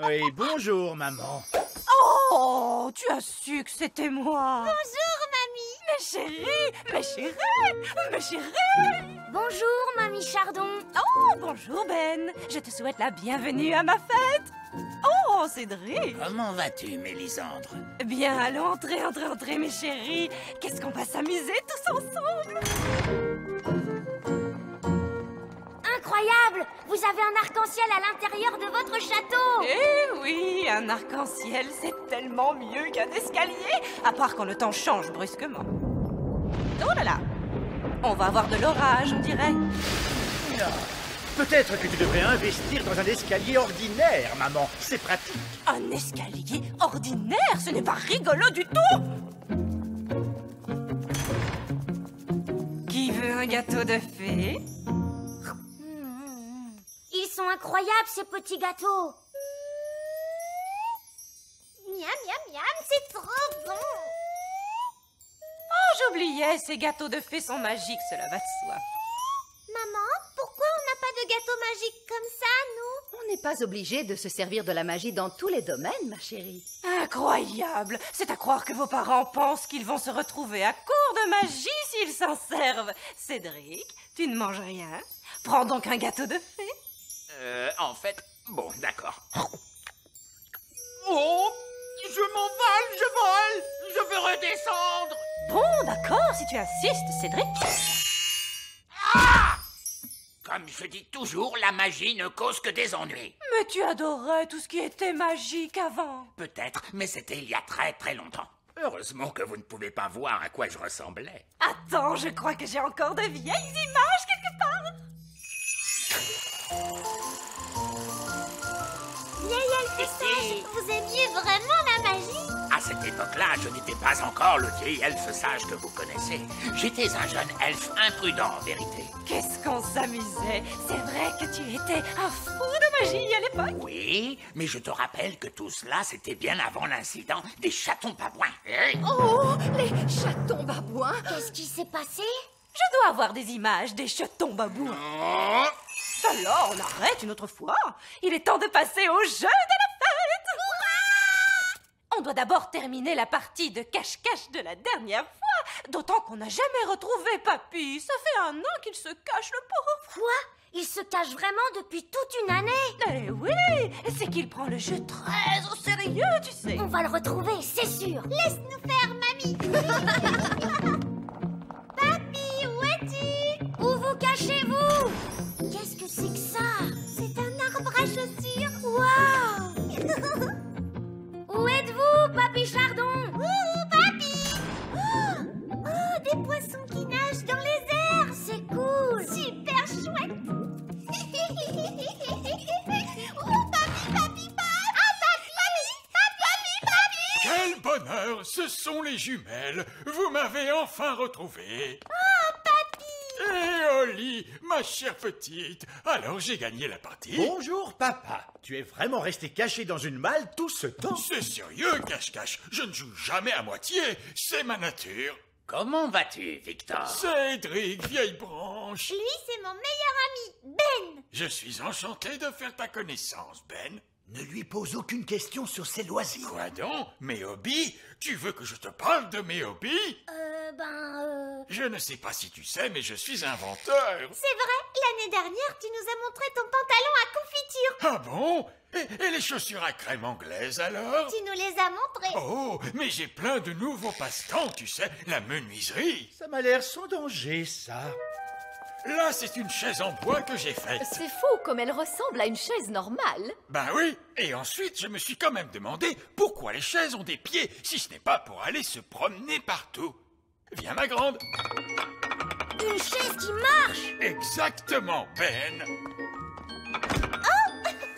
Oui, bonjour, maman. Oh, tu as su que c'était moi. Bonjour, mamie. Mes chéris, mes chéris, mes chéris. Bonjour, mamie Chardon. Oh, bonjour Ben. Je te souhaite la bienvenue à ma fête. Oh, Cédric. Comment vas-tu, Mélisandre? Bien, allons, entrez, mes chéris. Qu'est-ce qu'on va s'amuser tous ensemble? Incroyable! Vous avez un arc-en-ciel à l'intérieur de votre château. Eh oui, un arc-en-ciel, c'est tellement mieux qu'un escalier, à part quand le temps change brusquement. Oh là là, on va avoir de l'orage, on dirait. Peut-être que tu devrais investir dans un escalier ordinaire, maman. C'est pratique. Un escalier ordinaire, ce n'est pas rigolo du tout. Qui veut un gâteau de fée? Ils sont incroyables, ces petits gâteaux. Miam, miam, miam, c'est trop bon. Oh, j'oubliais, ces gâteaux de fée sont magiques, cela va de soi. Maman, pourquoi on n'a pas de gâteau magique comme ça, nous? On n'est pas obligé de se servir de la magie dans tous les domaines, ma chérie. Incroyable! C'est à croire que vos parents pensent qu'ils vont se retrouver à court de magie s'ils s'en servent. Cédric, tu ne manges rien. Prends donc un gâteau de fée. En fait, bon, d'accord. Oh! Je m'envole, je vole! Je veux redescendre! Bon, d'accord, si tu insistes, Cédric. Ah! Comme je dis toujours, la magie ne cause que des ennuis. Mais tu adorais tout ce qui était magique avant. Peut-être, mais c'était il y a très très longtemps. Heureusement que vous ne pouvez pas voir à quoi je ressemblais. Attends, je crois que j'ai encore de vieilles images quelque part. Vieil elfe sage, vous aimiez vraiment la magie? À cette époque-là, je n'étais pas encore le vieil elfe sage que vous connaissez. J'étais un jeune elfe imprudent, en vérité. Qu'est-ce qu'on s'amusait. C'est vrai que tu étais un fou de magie à l'époque. Oui, mais je te rappelle que tout cela, c'était bien avant l'incident des chatons papouins. Oh, Les chatons babouins. Qu'est-ce qui s'est passé? Je dois avoir des images des chatons babouins. Alors, on arrête une autre fois. Il est temps de passer au jeu de la fête. On doit d'abord terminer la partie de cache-cache de la dernière fois. D'autant qu'on n'a jamais retrouvé Papy. Ça fait 1 an qu'il se cache, le pauvre. Quoi? Il se cache vraiment depuis toute une année? Eh oui, c'est qu'il prend le jeu très au sérieux, tu sais. On va le retrouver, c'est sûr. Laisse-nous faire, mamie. Papy, où es-tu? Où vous cachez-vous? Qu'est-ce que c'est que ça? C'est un arbre à chaussures. Waouh. Où êtes-vous, Papy Chardon? Papy. Oh, des poissons qui nagent dans les airs. C'est cool. Super chouette. Quel bonheur, ce sont les jumelles. Vous m'avez enfin retrouvé. Oh, papy! Et Oli, ma chère petite, alors j'ai gagné la partie. Bonjour, papa. Tu es vraiment resté caché dans une malle tout ce temps? C'est sérieux, cache-cache. Je ne joue jamais à moitié. C'est ma nature. Comment vas-tu, Victor? Cédric, vieille branche. Lui, c'est mon meilleur ami, Ben. Je suis enchanté de faire ta connaissance, Ben. Ne lui pose aucune question sur ses loisirs. Quoi donc? Mes hobbies? Tu veux que je te parle de mes hobbies? Je ne sais pas si tu sais, mais je suis inventeur. C'est vrai, l'année dernière, tu nous as montré ton pantalon à confiture. Ah bon? Et les chaussures à crème anglaises, alors? Tu nous les as montrées. Oh, mais j'ai plein de nouveaux passe-temps, tu sais, la menuiserie. Ça m'a l'air sans danger, ça. Là, c'est une chaise en bois que j'ai faite. C'est fou comme elle ressemble à une chaise normale. Ben oui, et ensuite, je me suis quand même demandé pourquoi les chaises ont des pieds, si ce n'est pas pour aller se promener partout. Viens, ma grande. Une chaise qui marche. Exactement, Ben.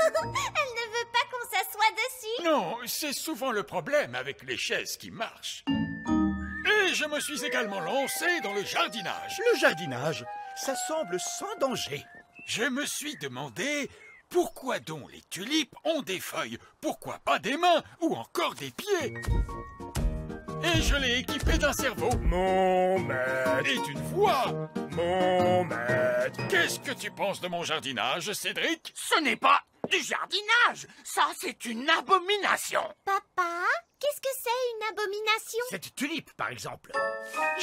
Elle ne veut pas qu'on s'assoie dessus. Non, c'est souvent le problème avec les chaises qui marchent. Et je me suis également lancé dans le jardinage. Le jardinage, ça semble sans danger. Je me suis demandé pourquoi donc les tulipes ont des feuilles, pourquoi pas des mains ou encore des pieds. Et je l'ai équipé d'un cerveau. Mon maître. Et d'une voix. Mon maître. Qu'est-ce que tu penses de mon jardinage, Cédric? Ce n'est pas du jardinage. Ça, c'est une abomination. Papa, qu'est-ce que c'est une abomination? Cette tulipe, par exemple.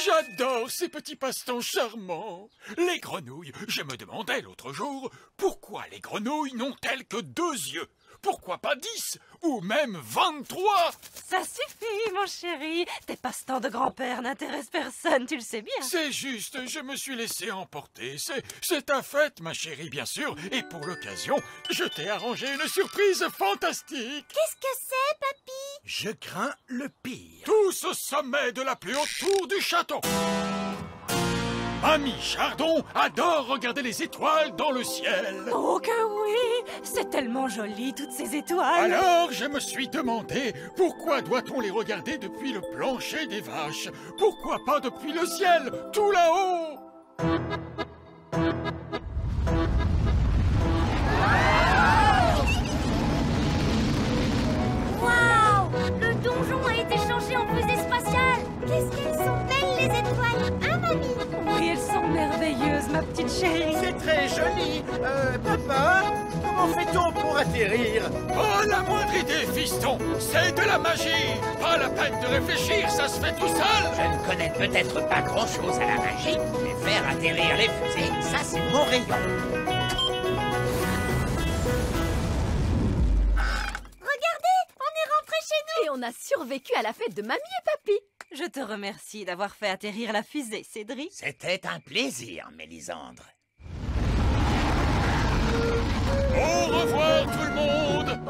J'adore ces petits passe-temps charmants. Les grenouilles. Je me demandais l'autre jour pourquoi les grenouilles n'ont-elles que 2 yeux? Pourquoi pas 10 ou même 23? Ça suffit, mon chéri. Tes passe-temps de grand-père n'intéressent personne, tu le sais bien. C'est juste, je me suis laissé emporter. C'est ta fête, ma chérie, bien sûr. Et pour l'occasion, je t'ai arrangé une surprise fantastique. Qu'est-ce que c'est, papy? Je crains le pire. Tous au sommet de la plus haute tour du château. Mamie Chardon adore regarder les étoiles dans le ciel. Oh que oui! C'est tellement joli, toutes ces étoiles. Alors, je me suis demandé, pourquoi doit-on les regarder depuis le plancher des vaches? Pourquoi pas depuis le ciel, tout là-haut? Waouh! Le donjon a été changé en fusée spatiale. Qu'est-ce qu'elles sont belles, les étoiles, hein, mamie? Oui, elles sont merveilleuses, ma petite chérie. C'est très joli. Papa, comment fait-on pour atterrir? Pas la moindre idée, fiston. C'est de la magie. Pas la peine de réfléchir, ça se fait tout seul. Je ne connais peut-être pas grand-chose à la magie, mais faire atterrir les fusées, ça, c'est mon rayon. Regardez, on est rentré chez nous. Et on a survécu à la fête de mamie et papy. Je te remercie d'avoir fait atterrir la fusée, Cédric. C'était un plaisir, Mélisandre. Au revoir, tout le monde.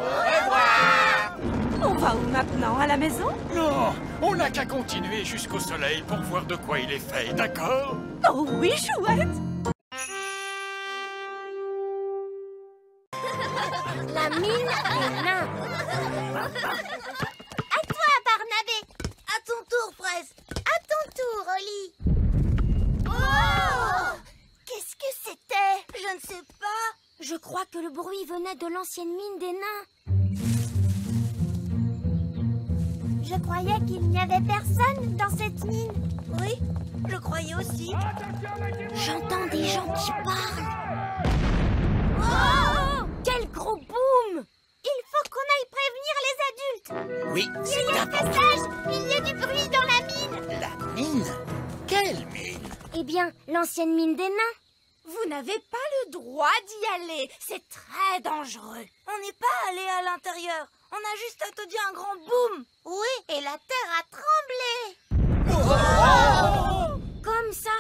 On va où maintenant? À la maison? Non, on n'a qu'à continuer jusqu'au soleil pour voir de quoi il est fait, d'accord? Oh oui, chouette! La mine des nains. À toi, Barnabé. À ton tour, Fraise. À ton tour, Oli. Oh! Qu'est-ce que c'était? Je ne sais pas. Je crois que le bruit venait de l'ancienne mine des nains. Je croyais qu'il n'y avait personne dans cette cette mine. Oui, je croyais aussi. J'entends des gens qui parlent. Oh! Quel gros boom! Il faut qu'on aille prévenir les adultes. Oui, Il c'est y a un important. passage, il y a du bruit dans la mine. La mine? Quelle mine? Eh bien, l'ancienne mine des nains. Vous n'avez pas le droit d'y aller. C'est très dangereux. On n'est pas allé à l'intérieur. On a juste entendu un grand boom. Oui, et la terre a tremblé. Comme ça.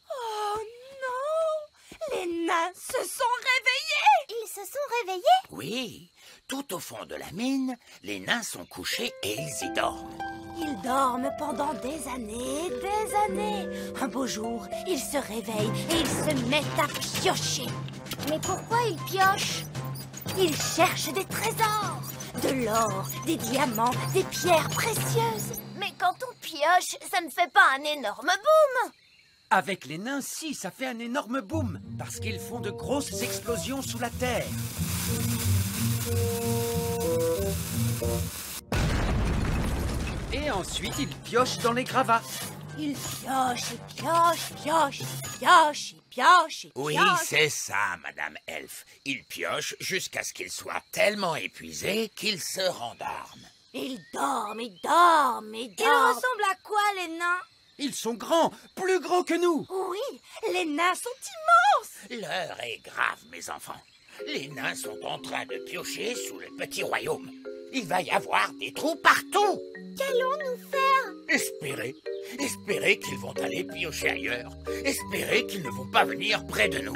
Oh non! Les nains se sont réveillés! Ils se sont réveillés. Oui, tout au fond de la mine, les nains sont couchés et ils y dorment. Ils dorment pendant des années, des années. Un beau jour, ils se réveillent et ils se mettent à piocher. Mais pourquoi ils piochent? Ils cherchent des trésors, de l'or, des diamants, des pierres précieuses. Mais quand on pioche, ça ne fait pas un énorme boom. Avec les nains, si, ça fait un énorme boom, parce qu'ils font de grosses explosions sous la terre. Et ensuite, ils piochent dans les gravats. Ils piochent et piochent, piochent, piochent et piochent et Oui, piochent. c'est ça, Madame Elfe. Ils piochent jusqu'à ce qu'ils soient tellement épuisés qu'ils se rendorment. Ils dorment et dorment et Ils dorment. ressemblent à quoi, les nains? Ils sont grands, plus grands que nous. Oui, les nains sont immenses. L'heure est grave, mes enfants. Les nains sont en train de piocher sous le petit royaume. Il va y avoir des trous partout. Qu'allons-nous faire? Espérez qu'ils vont aller piocher ailleurs. Espérez qu'ils ne vont pas venir près de nous.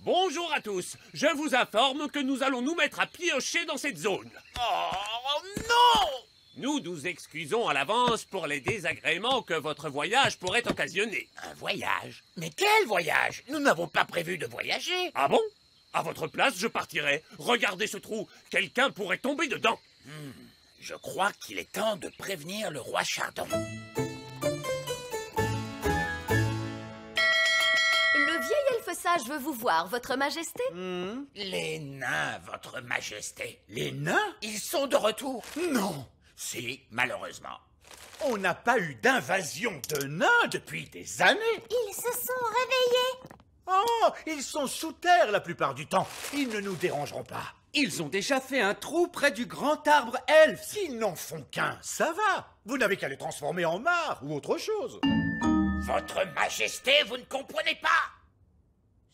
Bonjour à tous, je vous informe que nous allons nous mettre à piocher dans cette zone. Oh non! Nous nous excusons à l'avance pour les désagréments que votre voyage pourrait occasionner. Un voyage? Mais quel voyage? Nous n'avons pas prévu de voyager. Ah bon? À votre place, je partirai. Regardez ce trou, quelqu'un pourrait tomber dedans. Je crois qu'il est temps de prévenir le roi Chardon. Le vieil elfe sage veut vous voir, votre majesté. Les nains, votre majesté. Les nains? Ils sont de retour. Non! Si, malheureusement. On n'a pas eu d'invasion de nains depuis des années. Ils se sont réveillés. Oh, ils sont sous terre la plupart du temps. Ils ne nous dérangeront pas. Ils ont déjà fait un trou près du grand arbre elfe. S'ils n'en font qu'un, ça va. Vous n'avez qu'à les transformer en mares ou autre chose. Votre majesté, vous ne comprenez pas.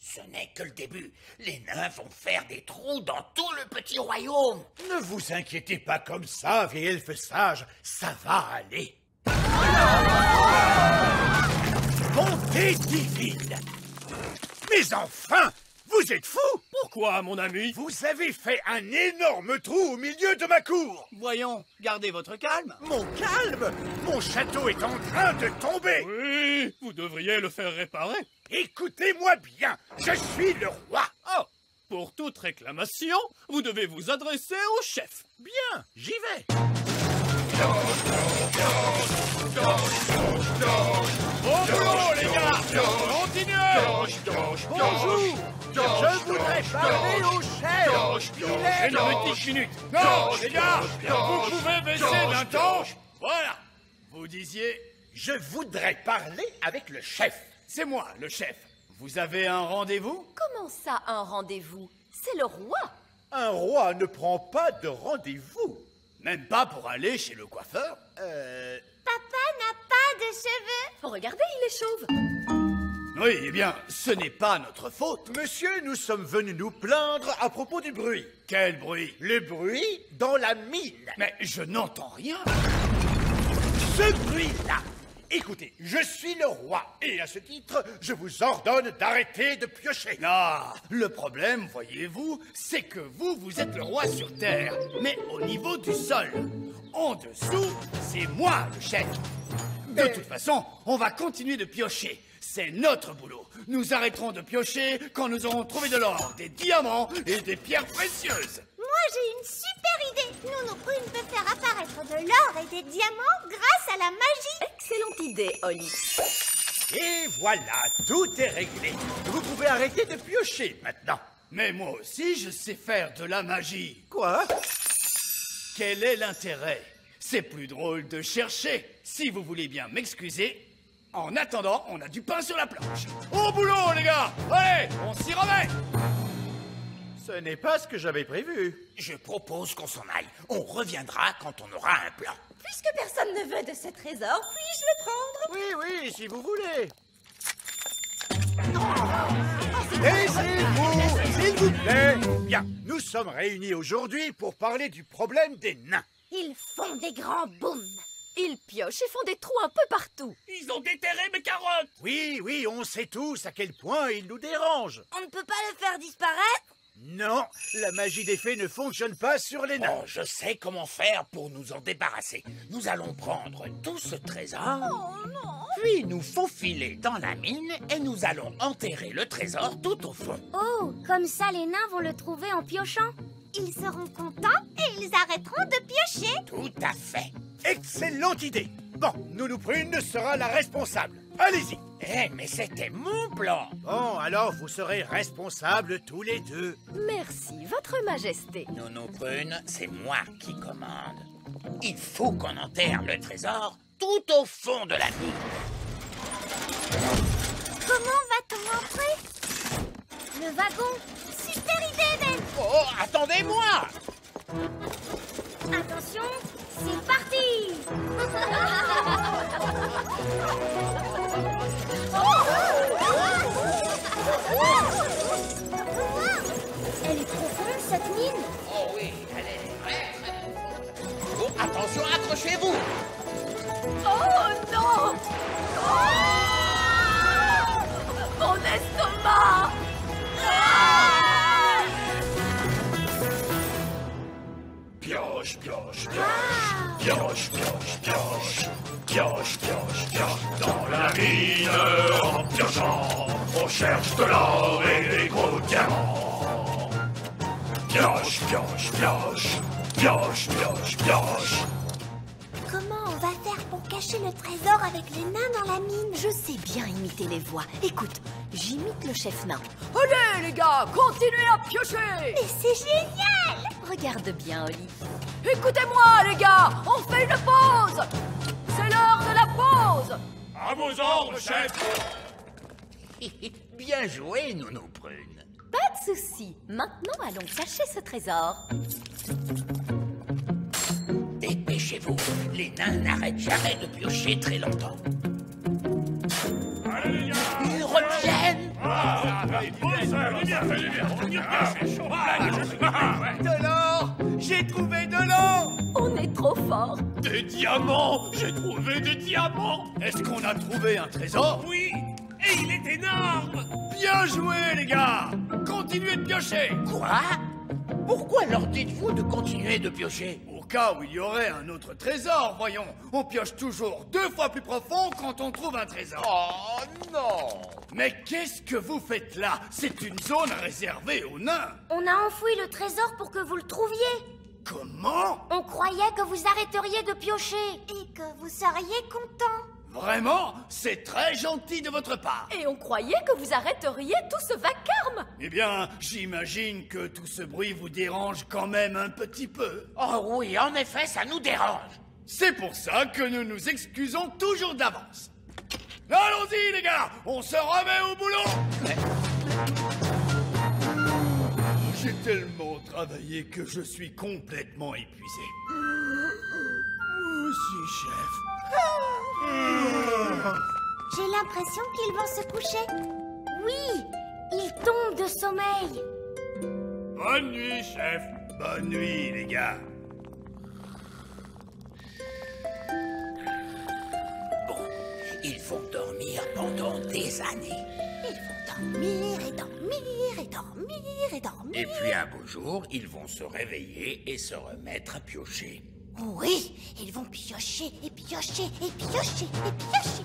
Ce n'est que le début. Les nains vont faire des trous dans tout le petit royaume. Ne vous inquiétez pas comme ça, vieil elfe sage. Ça va aller. Bonté divine! Mais enfin, vous êtes fous! Pourquoi, mon ami? Vous avez fait un énorme trou au milieu de ma cour! Voyons, gardez votre calme. Mon calme! Mon château est en train de tomber! Oui, vous devriez le faire réparer. Écoutez-moi bien, je suis le roi! Oh, pour toute réclamation, vous devez vous adresser au chef. Bien, j'y vais! Bon boulot, les gars. Continuez. Bonjour! Je voudrais parler au chef! Il est Une petite minute. Non, les gars, vous pouvez baisser d'un ton. Voilà. Vous disiez, Je voudrais parler avec le chef. c'est moi, le chef. Vous avez un rendez-vous? Comment ça, un rendez-vous? C'est le roi. Un roi ne prend pas de rendez-vous. Même pas pour aller chez le coiffeur? Papa n'a pas de cheveux. Regardez, il est chauve. Oui, eh bien, ce n'est pas notre faute. Monsieur, nous sommes venus nous plaindre à propos du bruit. Quel bruit? Le bruit dans la mine. Mais je n'entends rien. Ce bruit-là. Écoutez, je suis le roi, et à ce titre, je vous ordonne d'arrêter de piocher. Ah, le problème, voyez-vous, c'est que vous êtes le roi sur Terre, mais au niveau du sol. En dessous, c'est moi le chef. De toute façon, on va continuer de piocher. C'est notre boulot. Nous arrêterons de piocher quand nous aurons trouvé de l'or, des diamants et des pierres précieuses. Moi, j'ai une super idée. Nous prunes peuvent faire apparaître de l'or et des diamants grâce à la magie. Excellente idée, Holly. Et voilà, tout est réglé. Vous pouvez arrêter de piocher maintenant. Mais moi aussi, je sais faire de la magie. Quoi? Quel est l'intérêt? C'est plus drôle de chercher. Si vous voulez bien m'excuser. En attendant, on a du pain sur la planche. Au boulot, les gars! Allez, on s'y remet! Ce n'est pas ce que j'avais prévu. Je propose qu'on s'en aille. On reviendra quand on aura un plan. Puisque personne ne veut de ce trésor, puis-je le prendre? Oui, si vous voulez. Taisez-vous, s'il vous plaît. Bien, nous sommes réunis aujourd'hui pour parler du problème des nains. Ils font des grands booms. Ils piochent et font des trous un peu partout. Ils ont déterré mes carottes. Oui, on sait tous à quel point ils nous dérangent. On ne peut pas le faire disparaître? Non, la magie des fées ne fonctionne pas sur les nains. Oh, je sais comment faire pour nous en débarrasser. Nous allons prendre tout ce trésor, puis nous faufiler dans la mine et nous allons enterrer le trésor tout au fond. Oh, comme ça les nains vont le trouver en piochant. Ils seront contents et ils arrêteront de piocher. Tout à fait. Excellente idée. Bon, Nounou Prune sera la responsable. Allez-y. Mais c'était mon plan. Bon, alors vous serez responsables tous les deux. Merci, Votre Majesté. Nounou Prune, c'est moi qui commande. Il faut qu'on enterre le trésor tout au fond de la mine. Comment va-t-on entrer? Le wagon. Super idée, Ben. Oh, attendez-moi. Attention, c'est parti. Elle est profonde, cette mine. Oh oui, elle est très profonde. Oh, attention, accrochez-vous. Oh non! Mon estomac! Pioche, pioche, pioche, pioche, pioche, pioche, pioche, pioche, pioche, dans la mine, en piochant, on cherche de l'or et des gros diamants. Pioche, pioche, pioche, pioche, pioche, pioche. Comment on va faire pour cacher le trésor avec les nains dans la mine? Je sais bien imiter les voix. Écoute, j'imite le chef nain. Allez, les gars, continuez à piocher. Mais c'est génial! Regarde bien, Oli. Écoutez-moi, les gars, on fait une pause. C'est l'heure de la pause. À vos ordres, chef. Bien joué, Nounou Prune. Pas de souci. Maintenant, allons chercher ce trésor. Dépêchez-vous. Les nains n'arrêtent jamais de piocher très longtemps. Allez, les gars. Ils reviennent. De l'or! J'ai trouvé de l'or! On est trop fort. Des diamants. J'ai trouvé des diamants. Est-ce qu'on a trouvé un trésor? Oui, et il est énorme. Bien joué, les gars! Continuez de piocher! Quoi? Pourquoi leur dites-vous de continuer de piocher? Au cas où il y aurait un autre trésor, voyons. On pioche toujours 2 fois plus profond quand on trouve un trésor. Oh non! Mais qu'est-ce que vous faites là? C'est une zone réservée aux nains. On a enfoui le trésor pour que vous le trouviez. Comment? On croyait que vous arrêteriez de piocher. Et que vous seriez content. Vraiment? C'est très gentil de votre part. Et on croyait que vous arrêteriez tout ce vacarme. Eh bien, j'imagine que tout ce bruit vous dérange quand même un petit peu. Oh oui, en effet, ça nous dérange. C'est pour ça que nous nous excusons toujours d'avance. Allons-y, les gars! On se remet au boulot! J'ai tellement travaillé que je suis complètement épuisé. Moi aussi, chef. J'ai l'impression qu'ils vont se coucher. Oui, ils tombent de sommeil. Bonne nuit, chef. Bonne nuit, les gars. Bon, ils vont dormir pendant des années. Ils vont dormir et dormir et dormir et dormir. Et puis un beau jour, ils vont se réveiller et se remettre à piocher. Oui, ils vont piocher et piocher et piocher et piocher.